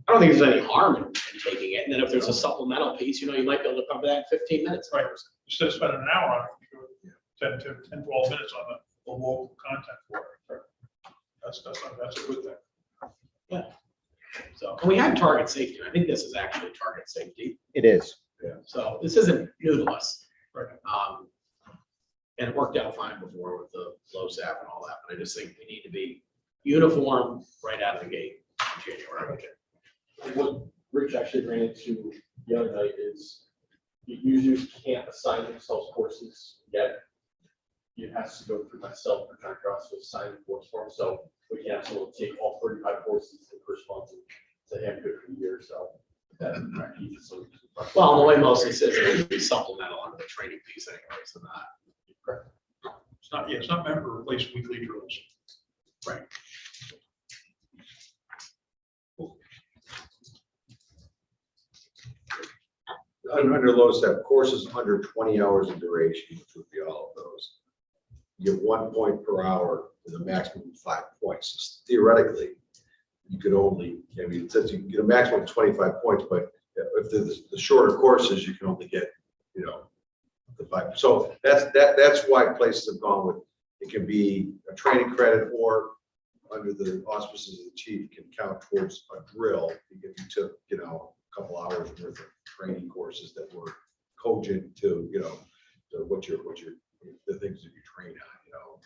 don't think there's any harm in taking it. And then if there's a supplemental piece, you might be able to cover that in 15 minutes. Right. Instead of spending an hour on it, you go 10 to 10, 12 minutes on the local content for it. That's a good thing. So, and we had target safety. I think this is actually target safety. It is. So this isn't new to us. Right. And it worked out fine before with the low SAP and all that, but I just think they need to be uniform right out of the gate in January. And what Rich actually ran into the other night is you usually can't assign themselves courses yet. It has to go through myself or John Cross to assign the course form, so we can't have someone take all 35 courses in the first month and say, hey, I'm good for the year, so. Well, the way mostly says it would be supplemental under the training piece anyway, so not. It's not meant to replace weekly drills. Right. Under low step, courses under 20 hours in duration, which would be all of those. You get 1 point per hour with a maximum of 5 points. Theoretically, you could only, it says you can get a maximum of 25 points, but if the shorter courses, you can only get, the 5. So that's why places have gone with, it can be a training credit or under the auspices of the chief can count towards a drill if you took, a couple hours worth of training courses that were cogent to, to what the things that you train on,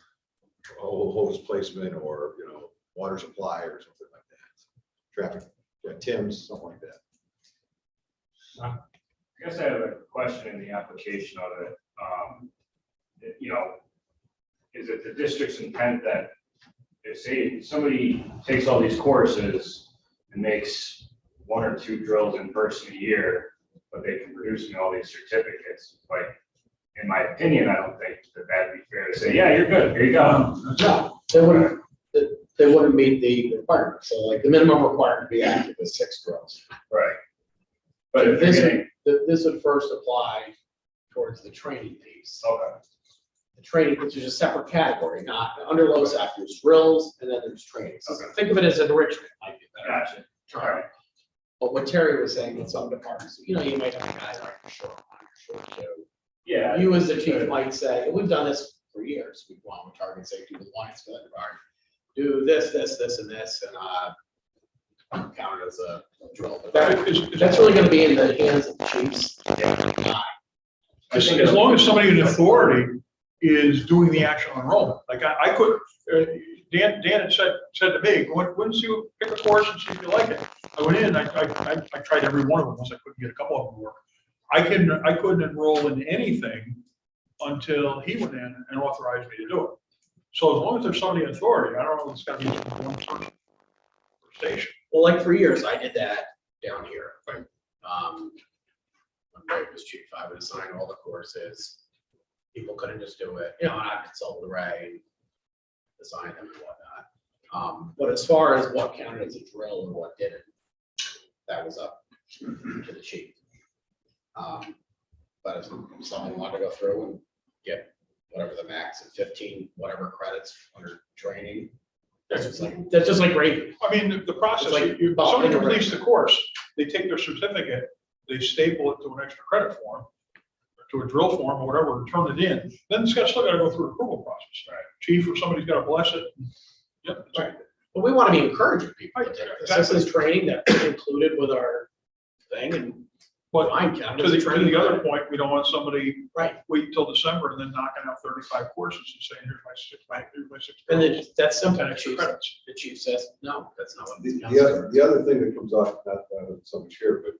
hose placement or, water supply or something like that. Traffic, TIMS, something like that. I guess I have a question in the application of it. Is it the district's intent that if say somebody takes all these courses and makes 1 or 2 drills in person a year, but they can produce me all these certificates? Like, in my opinion, I don't think that that'd be fair to say, yeah, you're good, here you go. No, they wouldn't meet the requirement. So like the minimum requirement to be active is 6 drills. Right. But if you're getting, This would first apply towards the training piece. okay, The training, which is a separate category, not under low SAP, there's drills and then there's training. So Okay. think of it as enrichment. Might be a better gotcha. All term. right. But what Terry was saying in some departments, you might have a guy like short two. Yeah. You as the chief might say, and we've done this for years, we've gone with target safety with Lions for that department. Do this, and this, and count it as a drill. But that's really gonna be in the hands of the chiefs. As long as somebody in authority is doing the actual enrollment, like I could, Dan had said to me, wouldn't you pick a course and see if you like it? I went in, I tried every one of them, once I couldn't get a couple of them to work. I couldn't enroll in anything until he went in and authorized me to do it. So as long as there's somebody in authority, I don't know if it's gotta be one person per station. Well, like for years, I did that down here. When Ray was chief, I would assign all the courses. People couldn't just do it, and I'd consult with Ray, design them and whatnot. But as far as what counted as a drill and what didn't, that was up to the chief. But if someone wanted to go through and get whatever the max of 15, whatever credits under training, that's just like gravy. I mean, the process, It's like somebody completes the course, they take their certificate, they staple it to an extra credit form, to a drill form or whatever, turn it in, then it's got, still gotta go through approval process. Right. Chief or somebody's gotta bless it. Yep. Right. But we want to be encouraging people to take it. This is training that's included with our thing and. But fine, count to as a the training. other point, we don't want somebody Right. wait until December and then knocking out 35 courses and saying, here's my six. And then that's something the 10 extra chief, credits. the chief says, no, that's not what. The other thing that comes off, not so much here, but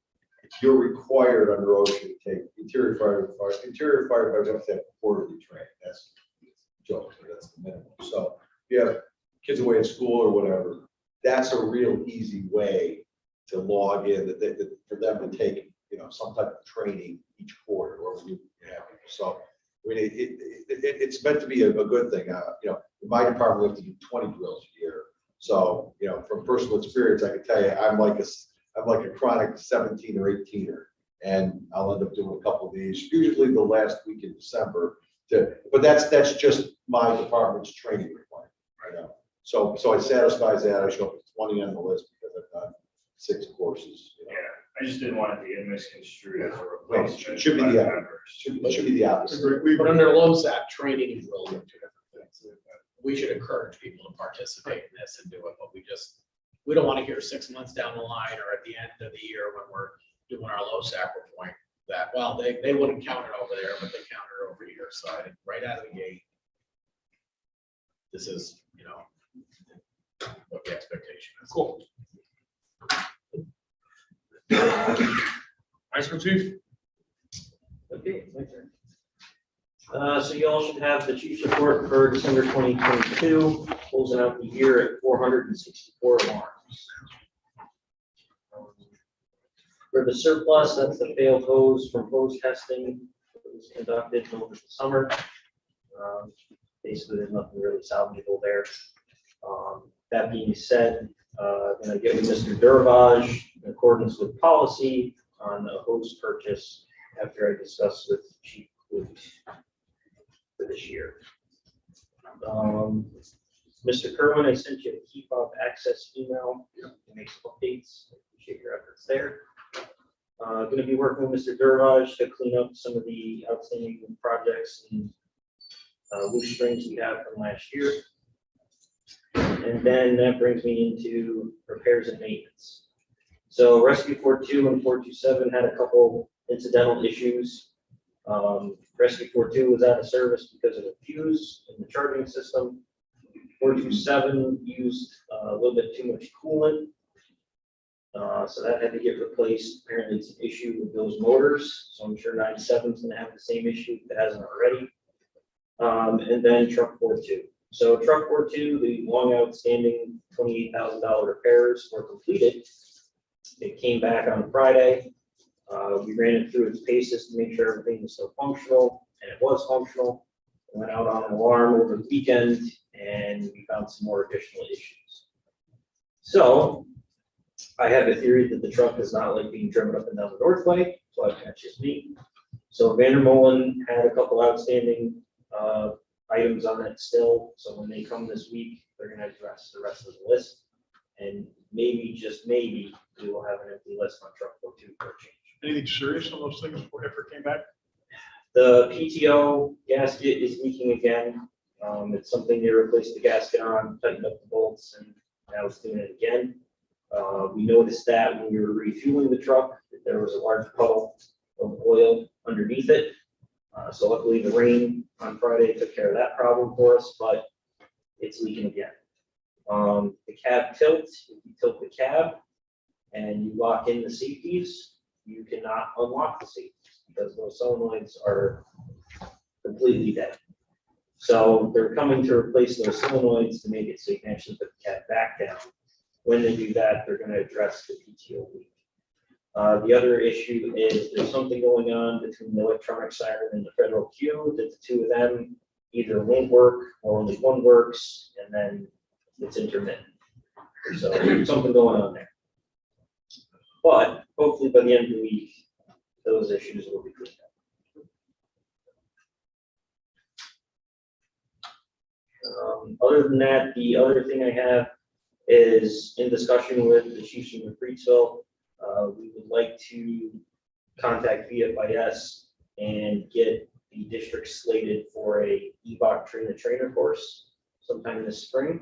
you're required under OSHA to take interior firefighters have to have quarterly training. That's a joke, but that's the minimum. So if you have kids away at school or whatever, that's a real easy way to log in that for them to take, some type of training each quarter or you have. So I mean, it's meant to be a good thing. In my department, we have to do 20 drills a year. So, from personal experience, I can tell you, I'm like a chronic 17 or 18er, and I'll end up doing a couple of these, usually the last week in December. But that's just my department's training requirement. So it satisfies that. I show up with 20 on the list because I've done 6 courses. Yeah, I just didn't want it to get misconstrued as a replacement. Should be by the members. Should be the opposite. We- But under LoSAP, training and drilling are 2 different things. We should encourage people to participate in this and do it, but we don't want to hear 6 months down the line or at the end of the year when we're doing our LoSAP report that, well, they wouldn't count it over there, but they count it over here. So I think right out of the gate, this is, what the expectation is. Cool. High school chief? Okay, my turn. So you all should have the chief's report for December 2022, closing out the year at 464 alarms. For the surplus, that's the failed hose from hose testing that was conducted over the summer. Basically, there's nothing really salvageable there. That being said, I'm going to get with Mr. Durivage in accordance with policy on a hose purchase after I discuss with Chief Clute for this year. Mr. Kerwin, I sent you a key fob access email to make some updates. Appreciate your efforts there. Going to be working with Mr. Durivage to clean up some of the outstanding projects and loose strings we have from last year. And then that brings me into repairs and maintenance. So Rescue 42 and 427 had a couple incidental issues. Rescue 42 was out of service because of a fuse in the charging system. 427 used a little bit too much coolant. So that had to get replaced. Apparently it's an issue with those motors. So I'm sure 97 is going to have the same issue if it hasn't already. And then truck 42. So truck 42, the long outstanding $28,000 repairs were completed. It came back on Friday. We ran it through its paces to make sure everything was still functional, and it was functional. We went out on an alarm over the weekend, and we found some more additional issues. So I have a theory that the truck is not like being driven up and down the Northway, but that's just me. So Vandermolen had a couple outstanding items on it still. So when they come this week, they're going to address the rest of the list. And maybe, just maybe, we will have an empty list on truck 42 for a change. Anything serious on those things before it came back? The PTO gasket is leaking again. It's something they replaced the gasket on, tightened up the bolts, and now it's doing it again. We noticed that when we were refueling the truck, that there was a large puddle of oil underneath it. So luckily the rain on Friday took care of that problem for us, but it's leaking again. The cab tilt, if you tilt the cab and you lock in the safeties, you cannot unlock the safeties because those solenoids are completely dead. So they're coming to replace those solenoids to make it so you can actually put the cab back down. When they do that, they're going to address the PTO leak. The other issue is there's something going on between the electronic siren and the federal queue that the two of them either won't work or only one works, and then it's intermittent. So there's something going on there. But hopefully by the end of the week, those issues will be cleaned up. Other than that, the other thing I have is in discussion with the chiefs from Freetsville. We would like to contact VFIS and get district slated for a EVOC trainer course sometime this spring.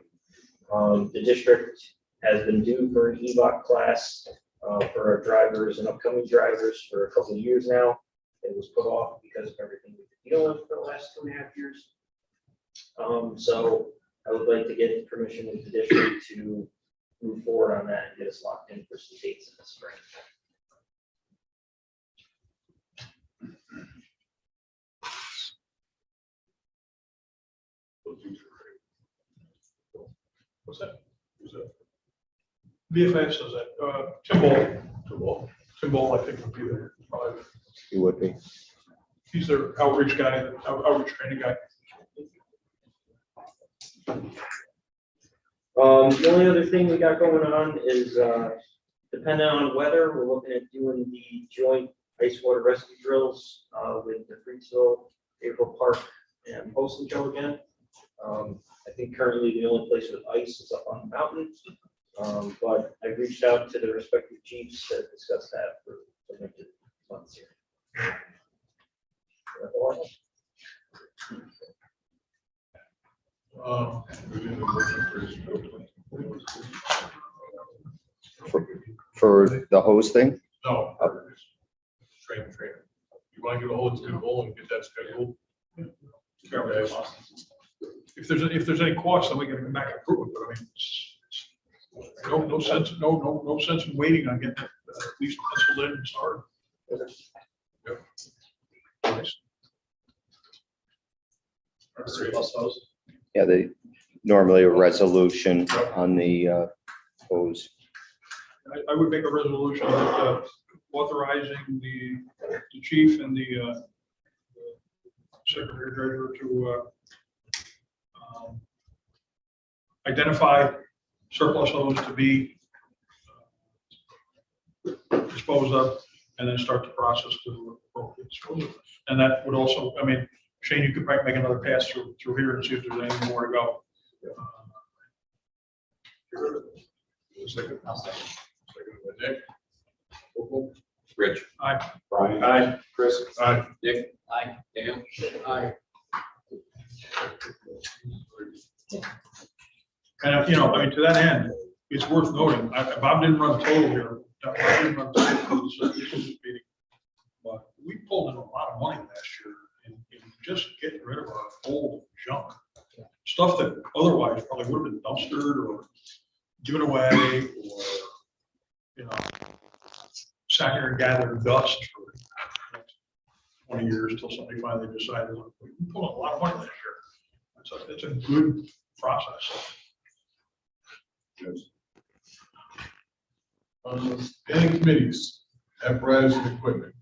The district has been due for an EVOC class for our drivers and upcoming drivers for a couple of years now. It was put off because of everything we've been dealing with for the last 2.5 years. So I would like to get permission with the district to move forward on that and get us locked in for some dates in the spring. What's that? Who's that? VFA says that, Tim Ball, I think would be there, probably. He would be. He's their outreach guy, outreach training guy. The only other thing we got going on is, depending on weather, we're looking at doing the joint ice water rescue drills with the Freedsville, April Park, and Poston Joe again. I think currently the only place with ice is up on the mountain. But I reached out to the respective chiefs to discuss that for the next months here. That's all I have. For the hosting, No. Trainer. You want to get a hold of Google and get that scheduled? If there's any cost, then we can come back and approve it, but I mean, no sense, no sense in waiting on getting that at least penciled in and started. Yep. Nice. yeah, they normally a resolution on the hose. I would make a resolution that, authorizing the chief and the secretary treasurer to identify surplus hose to be disposed of, and then start the process to appropriate dispose of it. And that would also, I mean, Shane, you could probably make another pass through here and see if there's anything more to go. Second by Nick. Rich. Aye. Brian. Aye. Chris. Aye. Nick. Aye. Dan. Aye. And, you know, I mean, to that end, it's worth noting, Bob didn't run total here. Bob didn't run total for this meeting. But we pulled in a lot of money last year in just getting rid of our old junk. Stuff that otherwise probably would have been dumpstered or given away, or, you know, sat here and gathered dust for 20 years until somebody finally decided, look, we pulled a lot of money last year. It's a good process. Any committees, apparatus and equipment.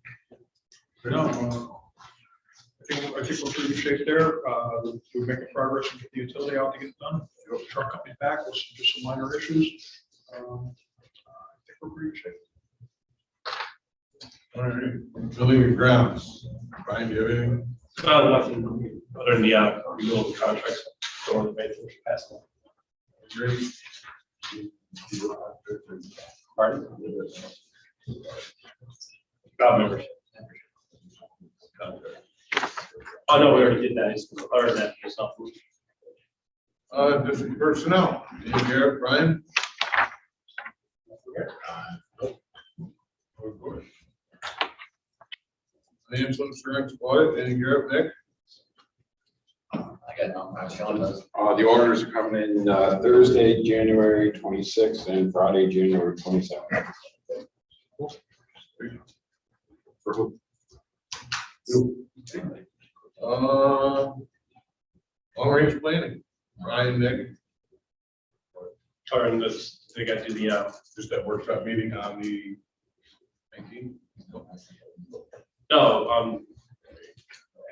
You know, I think we're pretty good shape there. We're making progress and get the utility out to get it done. The truck company back with just some minor issues. I think we're pretty good shape. All right, building and grounds. Brian, do you have anything? Nothing other than the renewal of the contracts. Going to make it past that. Great. Pardon? Job membership. Oh, no, we already did that. It's other than that, there's nothing. District personnel. Any here, Brian? Financial insurance audit, any here, Nick? I got no, Sean does. The auditors are coming in Thursday, January 26th, and Friday, January 27th. For who? Long range planning, Brian, Nick, Or in this, they got to do the, just that workshop meeting on the 19th. no, I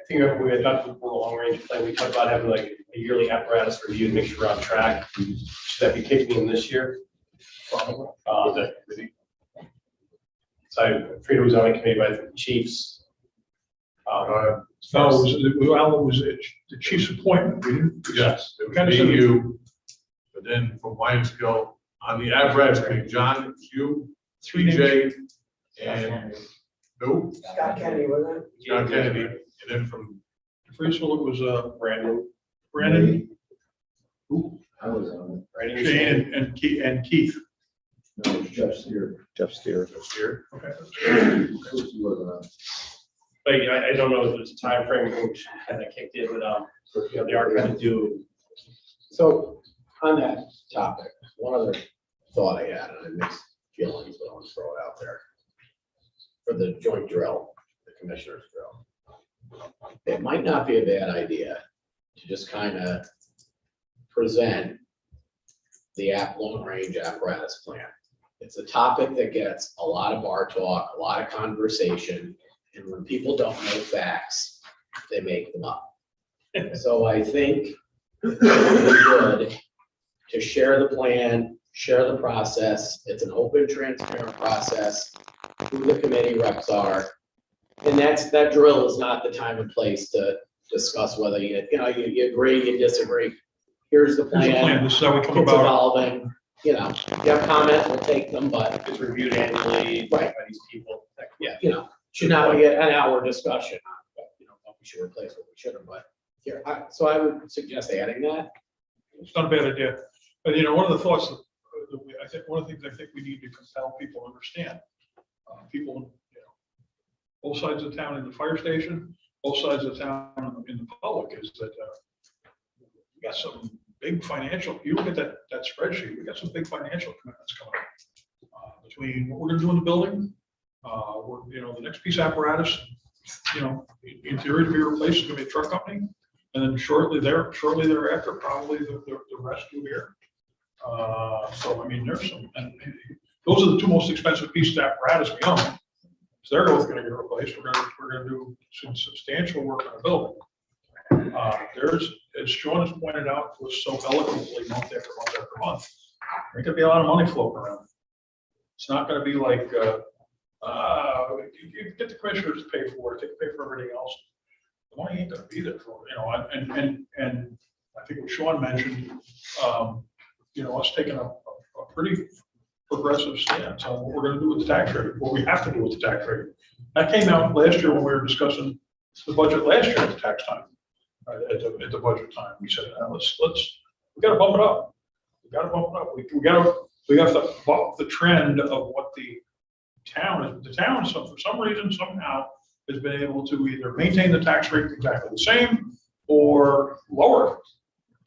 think we had talked about the long range plan. We talked about having like a yearly apparatus review to make sure we're on track. Should that be kicking in this year? So Frida was on a committee by the chiefs. No, it was the chief's appointment. We didn't. Yes, it Kind was of me, said- you, but then from Lionsville, on the apparatus committee, John, it was you, TJ, and who? Scott Kennedy, wasn't it? John Kennedy, and then from Friesel, it was, Brandon. Brandon, I was on Brandon. Shane, and Keith. it. No, Jeff Steer. Jeff Steer. Here. Okay. Bruce wasn't on. But I don't know if it's a time frame in which that kicked in, but, they are going to do. So on that topic, one other thought I had, and I mixed feelings, but I want to throw it out there. For the joint drill, the commissioner's drill. It might not be a bad idea to just kind of present the long range apparatus plan. It's a topic that gets a lot of bar talk, a lot of conversation, and when people don't know facts, they make them up. So I think it would be good to share the plan, share the process. It's an open, transparent process, who the committee reps are. And that drill is not the time and place to discuss whether you agree, you disagree. Here's the Here's the plan, plan, this is how we it's come about evolving, you have comment, we'll take them, but, It's reviewed annually by these people. yeah, should not be an hour discussion on, what we should replace, what we shouldn't, but here, so I would suggest adding that. It's not a bad idea. But, one of the thoughts I think, one of the things I think we need to compel people to understand, people, both sides of town in the fire station, both sides of town in the public is that, we got some big financial, you look at that spreadsheet, we got some big financial commitments coming up. Between what we're gonna do in the building, the next piece of apparatus, in theory to be replaced is gonna be a truck company. And then shortly thereafter, probably the rescue here. So, I mean, there's some, and those are the two most expensive pieces of apparatus we own. So they're both gonna get replaced. We're gonna do some substantial work on the building. There's, as Sean has pointed out, was so eloquently month after month after month, there could be a lot of money floating around. It's not gonna be like, you get the commissioners to pay for it, they pay for everything else. The money ain't gonna be there for, and I think what Sean mentioned, us taking a pretty progressive stance on what we're gonna do with the tax rate, what we have to do with the tax rate. That came out last year when we were discussing the budget last year at the tax time, at the budget time. We said, we gotta bump it up. We gotta bump it up. We have to buck the trend of what the town, so for some reason, somehow, has been able to either maintain the tax rate exactly the same or lower it.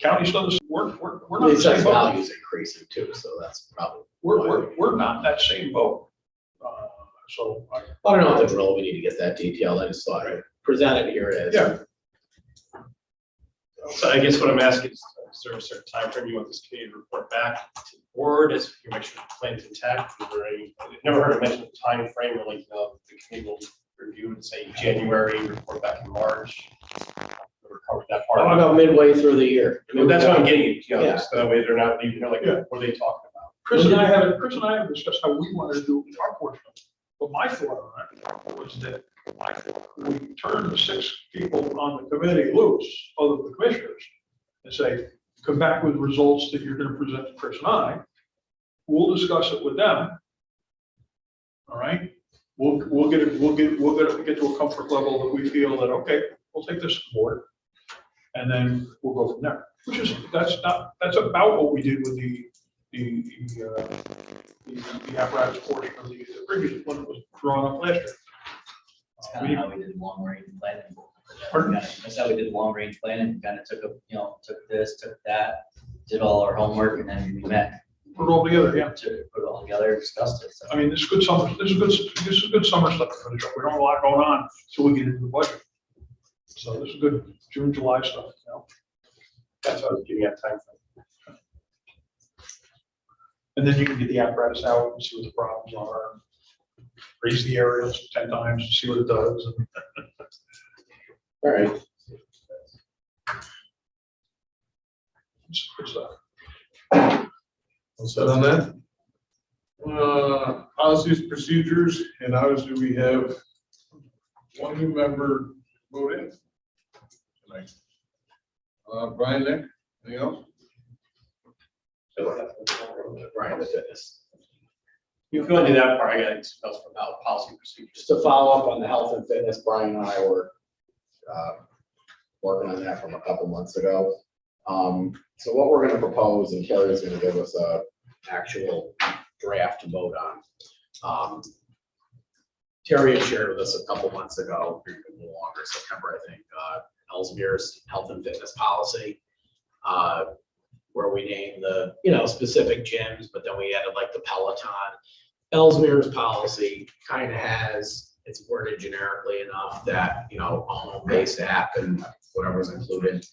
County still doesn't work. We're not The the same assessed boat. value is increasing too, so that's probably. We're not in that same boat. So I don't know if the drill, we need to get that detailed, I just thought I'd present it here as. Yeah. So I guess what I'm asking is there a certain time frame you want this committee to report back to the board as you make sure the plan's intact? Is there any, I've never heard it mentioned a time frame or the committee will review and say January, report back in March. Never covered that part. How about midway through the year? I mean, that's what I'm getting at, Yeah. so that way they're not leaving, they're like, what are they talking about? Chris and I have discussed how we wanted to do our portion. But my thought on it was that we turn the 6 people on the committee loose, other than the commissioners, and say, come back with results that you're gonna present to Chris and I. We'll discuss it with them. All right? We'll get to a comfort level that we feel that, okay, we'll take this to the board. And then we'll go from there, that's about what we did with the apparatus portion of the previous one that was drawn up last year. That's kind of how we did long range planning. Pardon? That's how we did long range planning, kind of took this, took that, did all our homework, and then we met. Put it all together, yeah. To put it all together, discussed it, so. I mean, this is good summer stuff to finish up. We don't have a lot going on until we get into the budget. So this is good June, July stuff, That's what I was giving you time frame. And then you can get the apparatus out and see what the problems are. Raise the aerials 10 times and see what it does. All right. It's good stuff. Set on that. Policies, procedures, and obviously we have one new member vote in tonight. Brian, Nick, anything else? Brian, the fitness. You can go into that part, I got anything else about policy procedures. Just to follow up on the health and fitness, Brian and I were working on that from a couple months ago. So what we're gonna propose, and Carrie's gonna give us a actual draft to vote on. Terry had shared with us a couple months ago, maybe a little longer, September, I think, Ellesmere's health and fitness policy. Where we named the, specific gyms, but then we added like the Peloton. Ellesmere's policy kind of has, it's worded generically enough that, a home-based app and whatever's included.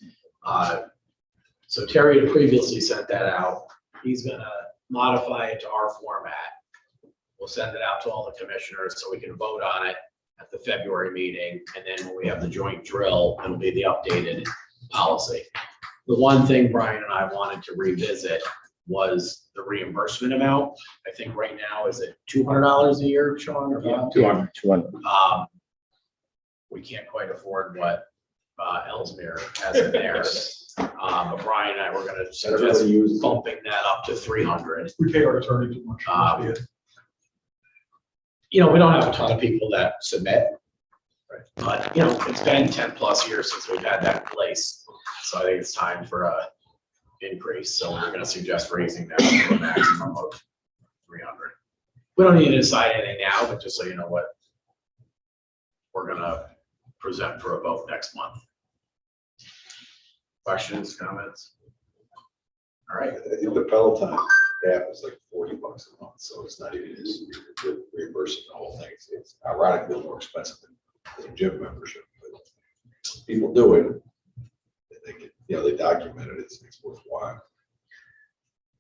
So Terry had previously sent that out. He's gonna modify it to our format. We'll send it out to all the commissioners so we can vote on it at the February meeting. And then when we have the joint drill, it'll be the updated policy. The one thing Brian and I wanted to revisit was the reimbursement amount. I think right now is it $200 a year, Sean? Or about? 200. We can't quite afford what Ellesmere has in there. But Brian and I were gonna suggest bumping that up to 300. We pay our attorney too much. We don't have a ton of people that submit. But, it's been 10+ years since we've had that in place. So I think it's time for a increase. So we're gonna suggest raising that to a maximum of 300. We don't need to decide anything now, but just so you know what we're gonna present for a vote next month. Questions, comments? All right. I think the Peloton app is like $40 a month, so it's not even as reimbursing the whole thing. It's ironically a little more expensive than a gym membership, but people do it. They get, they document it. It's worthwhile.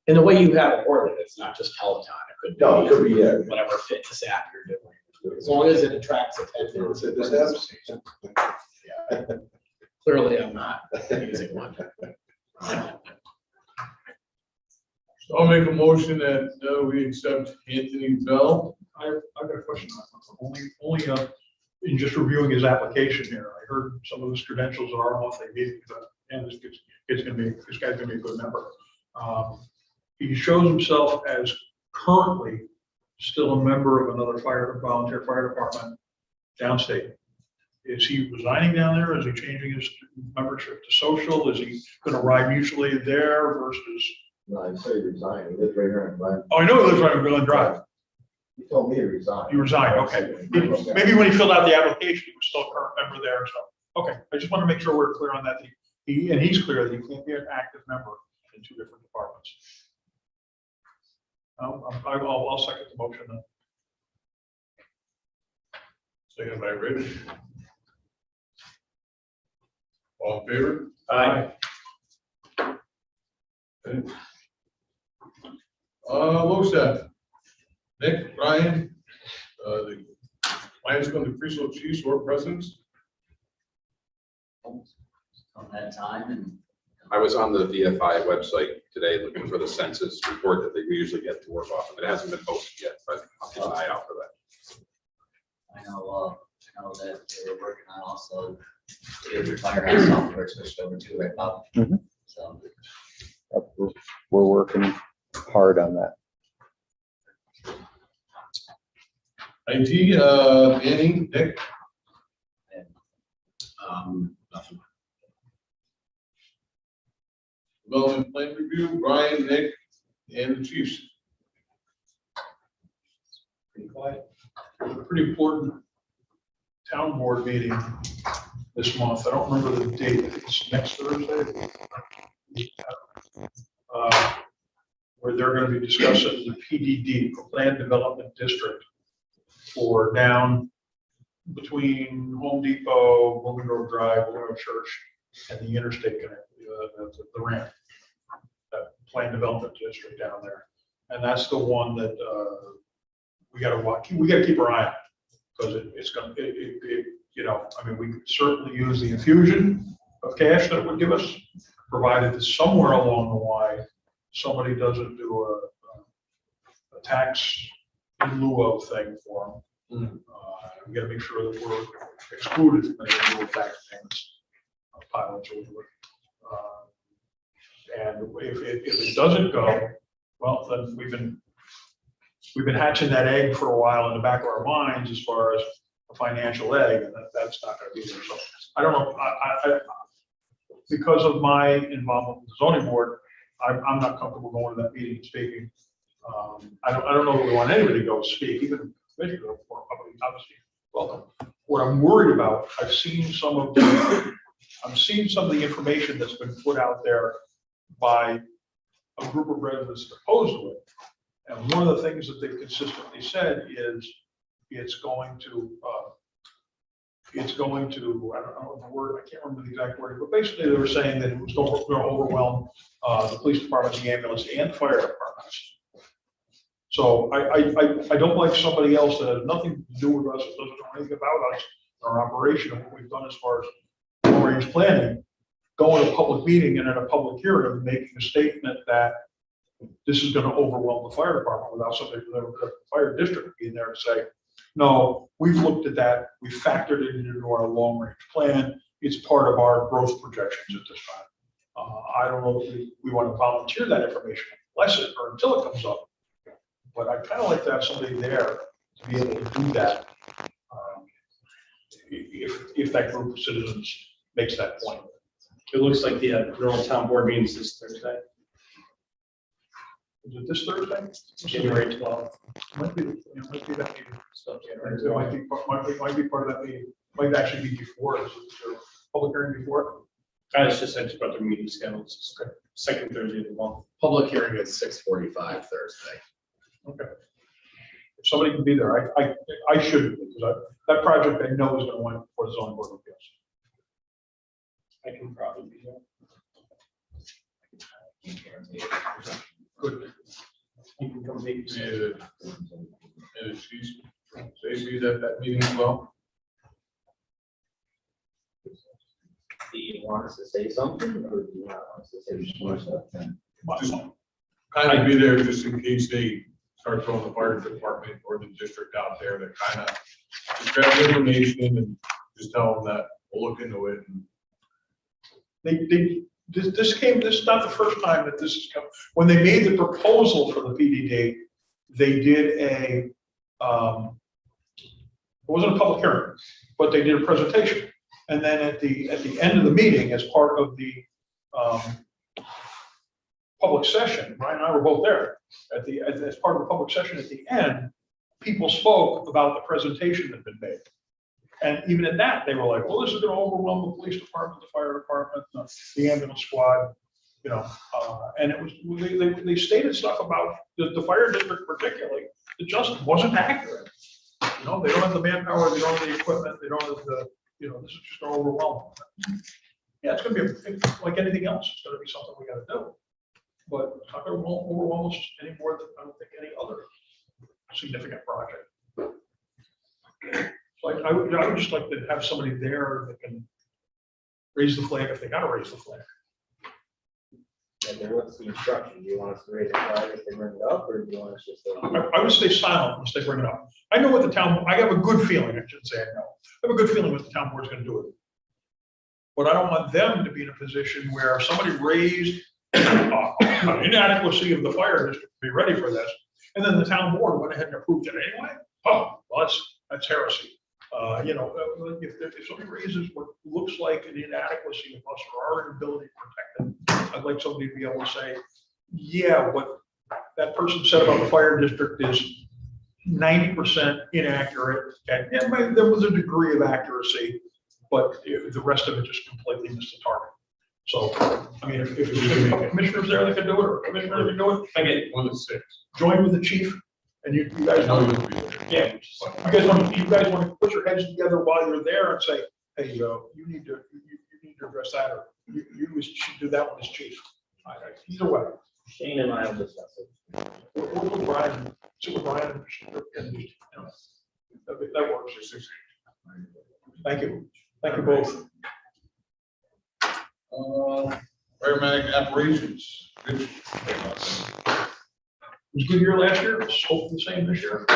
And the way you have it worded, it's not just Peloton. It could be whatever fitness app you're doing. As long as it attracts attention. Yeah. Clearly, I'm not using one. So I'll make a motion that we accept Anthony Bell. I've got a question on that. Only in just reviewing his application here, I heard some of his credentials at our monthly meeting, and this guy's gonna be a good member. He shows himself as currently still a member of another volunteer fire department downstate. Is he resigning down there? Is he changing his membership to social? Is he gonna ride mutually there versus? No, I say resign. He lives right here in Glen. Oh, I know he lives right in Glen Drive. He told me to resign. You resigned, okay. Maybe when he filled out the application, he was still a current member there, so, okay. I just want to make sure we're clear on that. He's clear that he can't be an active member in two different departments. I'll second the motion then. Second by Rich. All in favor? Aye. Okay. LoSAP. Nick, Brian, the Lions Club, the Preschool Chiefs or Presidents. On that time and. I was on the VFI website today looking for the census report that they usually get to work off, and it hasn't been posted yet, but I'll keep an eye out for that. I know that they were working on also the firehouse software switched over to right now. Mhm. So. We're working hard on that. IT, Manning, Nick, Nothing. Development Plan Review, Brian, Nick, and the Chiefs. Pretty quiet. There's a pretty important town board meeting this month. I don't remember the date. I think it's next Thursday. Where they're going to be discussing the PDD, Planned Development District, for down between Home Depot, Woodland Grove Drive, Woodland Grove Church, and the interstate connect, the ramp, that Planned Development District down there. And that's the one that we got to watch. We got to keep our eye on, because it's going to, we could certainly use the infusion of cash that it would give us, provided that somewhere along the line, somebody doesn't do a tax in lieu of thing for them. We got to make sure that we're excluded from any lieu of tax payments, pilots or whatever. And if it doesn't go, well, then we've been hatching that egg for a while in the back of our minds as far as a financial egg, and that's not going to be there. So I don't know. because of my involvement with the zoning board, I'm not comfortable going to that meeting and speaking. I don't know that we want anybody to go speak, even if you're obviously welcome. What I'm worried about, I've seen some of the information that's been put out there by a group of residents opposed to it. And one of the things that they've consistently said is it's going to, I don't know the word, I can't remember the exact word, but basically they were saying that it was going to overwhelm the police department, the ambulance, and fire departments. So I don't like somebody else that has nothing to do with us, that doesn't know anything about us, our operation, and what we've done as far as long-range planning, going to a public meeting and at a public hearing, making a statement that this is going to overwhelm the fire department without somebody from the fire district being there to say, no, we've looked at that, we factored it into our long-range plan, it's part of our growth projections at this time. I don't know if we want to volunteer that information unless it or until it comes up. But I kind of like to have somebody there to be able to do that if that group of citizens makes that point. It looks like the normal town board meeting is this Thursday, Is it this Thursday? January 12th. Might be that meeting. So It January 12th. might be part of that meeting. Might actually be before. Is there a public hearing before? It's just about the meeting schedules. Second Thursday of the month. Public hearing at 6:45 Thursday. Okay. If somebody can be there, I shouldn't, because that project I know is going to win for the zoning board of appeals. I can probably be there. Good. You can come meet. And she's, say be at that meeting as well. Do you want us to say something, or do you not want us to say just more stuff? Just kind of be there just in case they start throwing the fire department or the district out there to kind of just grab the information and just tell them that we'll look into it. And This is not the first time that this has come. When they made the proposal for the PDD, they did it wasn't a public hearing, but they did a presentation. And then at the end of the meeting, as part of the public session, Ryan and I were both there, as part of the public session at the end, people spoke about the presentation that had been made. And even at that, they were like, well, this is going to overwhelm the police department, the fire department, the ambulance squad, and it was, they stated stuff about the fire district particularly, that just wasn't accurate. They don't have the manpower, they don't have the equipment, they don't have the, this is just going to overwhelm them. Yeah, it's going to be like anything else. It's going to be something we got to do. But it's not going to overwhelm us any more than I don't think any other significant project. Like I would just like to have somebody there that can raise the flag if they got to raise the flag. And then what's the instruction? Do you want us to raise the flag if they bring it up, or do you want us just to? I would stay silent unless they bring it up. I know what the town, I have a good feeling, I shouldn't say I know. I have a good feeling what the town board's going to do with it. But I don't want them to be in a position where somebody raised an inadequacy of the fire district to be ready for this, and then the town board went ahead and approved it anyway. Oh, well, that's heresy. If somebody raises what looks like an inadequacy of us or our inability to protect it, I'd like somebody to be able to say, yeah, what that person said about the fire district is 90% inaccurate, and there was a degree of accuracy, but the rest of it just completely missed the target. So, I mean, if there's a commissioners there that can do it, or a commissioner that can do it, I get 1 to 6. join with the chief, and you guys know. Yeah, you guys want to put your heads together while you're there and say, hey, you need to address that, or you should do that one as chief. Either way. Shane and I will discuss it. We'll Brian, sit with Brian, and that works. Thank you. Thank you both. Paramedic operations. It was a good year last year. Let's hope the same this year.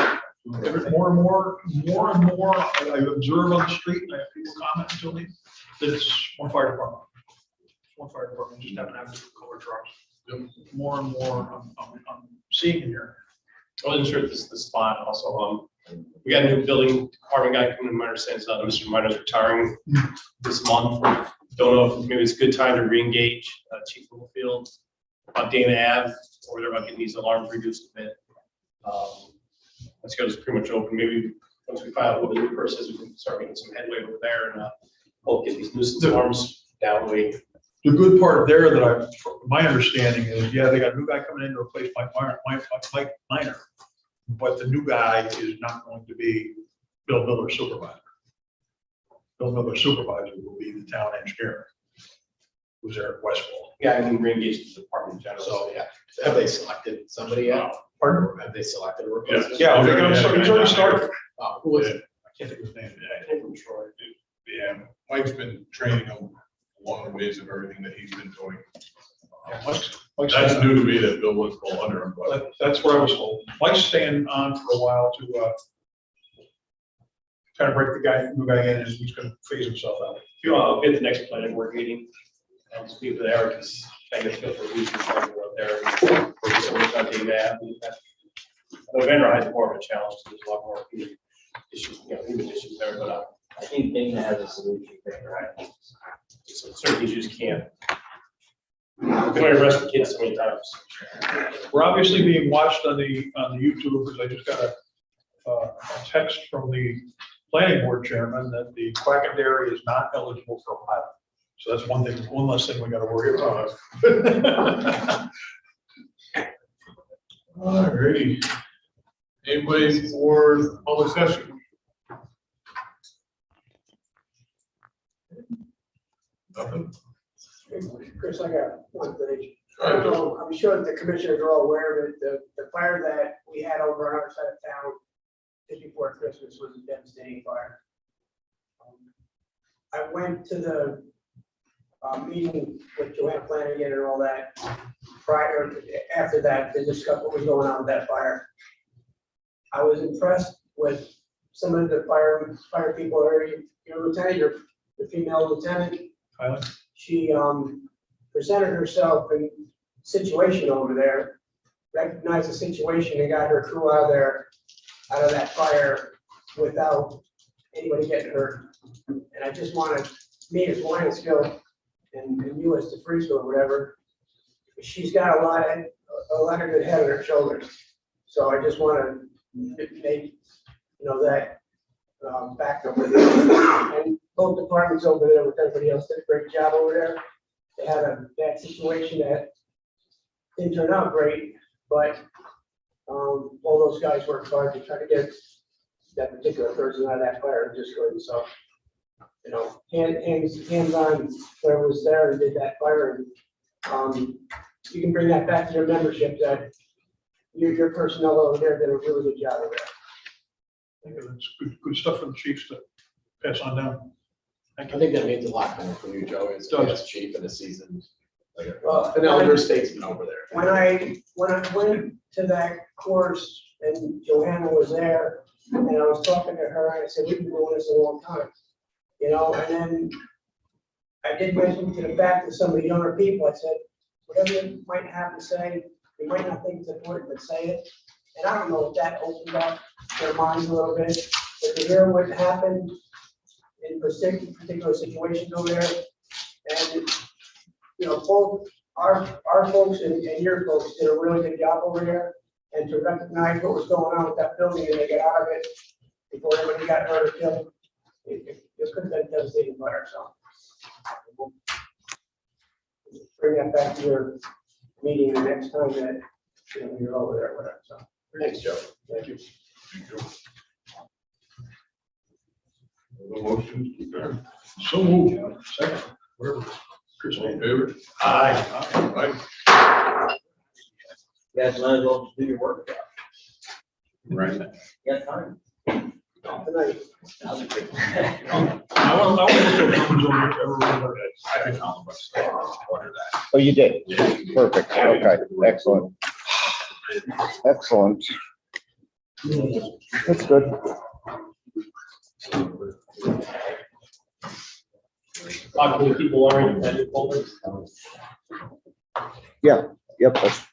More and more, I observe on the street, and I have people comment to me that it's one fire department. One fire department, just happen to have different color trucks. More and more, I'm seeing here. I wasn't sure if this is the spot also. We got a new building department guy coming in. My understanding is Mr. Minor's retiring this month. Don't know if maybe it's a good time to reengage Chief Littlefield on Dana Ave, or they're about getting these alarms reduced a bit. Let's go, it's pretty much open. Maybe once we find out what the new person is, we can start making some headway over there and help get these nuisance alarms down the way. The good part there that my understanding is, yeah, they got a new guy coming in to replace Mike Minor. But the new guy is not going to be Bill Miller's supervisor. Bill Miller's supervisor will be the town engineer, who's there at Westfall. Yeah, I can reengage the department in general. So, yeah, have they selected somebody yet? Pardon? Have they selected a replacement? Yeah, he's already started. Who is it? I can't think of his name. I came from Troy. Yeah, Mike's been training him along the ways of everything that he's been doing. Mike's That's staying- new to me that Bill was all under him, but That's what I was told. Mike's staying on for a while to kind of break the new guy in, and he's gonna phase himself out. If you want, I'll get the next planning board meeting. I'll speak with Eric, because I guess go for a week or so out there. So we're not doing that. November has more of a challenge, there's a lot more issues, human issues there, but I think Dana has a solution there, right? certainly you just can't. You can only arrest the kids so many times. We're obviously being watched on the YouTube, because I just got a text from the planning board chairman that the Quacken Dairy is not eligible for a pilot. So that's one thing, one less thing we gotta worry about. all righty. Anybody for public session? Nothing. Chris, I got one thing. I don't know, I'm sure that the commissioners are all aware of it. The fire that we had over on our side of town just before Christmas was a devastating fire. I went to the meeting with Joanne Flanagan and all that after that, to discuss what was going on with that fire. I was impressed with some of the fire people, your lieutenant, the female lieutenant. Highland? She presented herself in situation over there, recognized the situation and got her crew out of that fire without anybody getting hurt. And I just wanted, me as Lionsville and you as DeFreeze or whatever, she's got a lot of good head on her shoulders. So I just want to make, that back up with it. And both departments over there with everybody else did a great job over there. They had a bad situation that didn't turn out great, but all those guys worked hard to try to get that particular person out of that fire just good. So, hands on whoever was there and did that fire. And you can bring that back to your membership that your personnel over there did a really good job over there. I think that's good stuff for the chiefs to pass on down. I think that means a lot coming from you, Joe, as Does. chief and a seasoned, Well, an elder statesman over there. When I went to that course and Johanna was there and I was talking to her, and I said, we've been doing this a long time, and then I did mention to the fact that some of the younger people, I said, whatever you might have to say, you might not think it's important, but say it. And I don't know if that opened up their minds a little bit, but to hear what happened in particular situations over there, and, both our folks and your folks did a really good job over there, and to recognize what was going on with that building and they get out of it before everybody got hurt or killed, it could have been devastating fire, so. Bring that back to your meeting the next time that, you're over there, whatever, so. Thanks, Joe. Thank you. The motion to adjourn. So moved. Second, whatever. Chris, All in favor? aye. Aye. You guys might as well do your work. Right. You got time. Tonight. That was a quick. I want to look at numbers on whichever. I found the website. Order that. Oh, you did? Perfect. Okay, excellent. Excellent. That's good. Talk to the people already. Yeah, yep, that's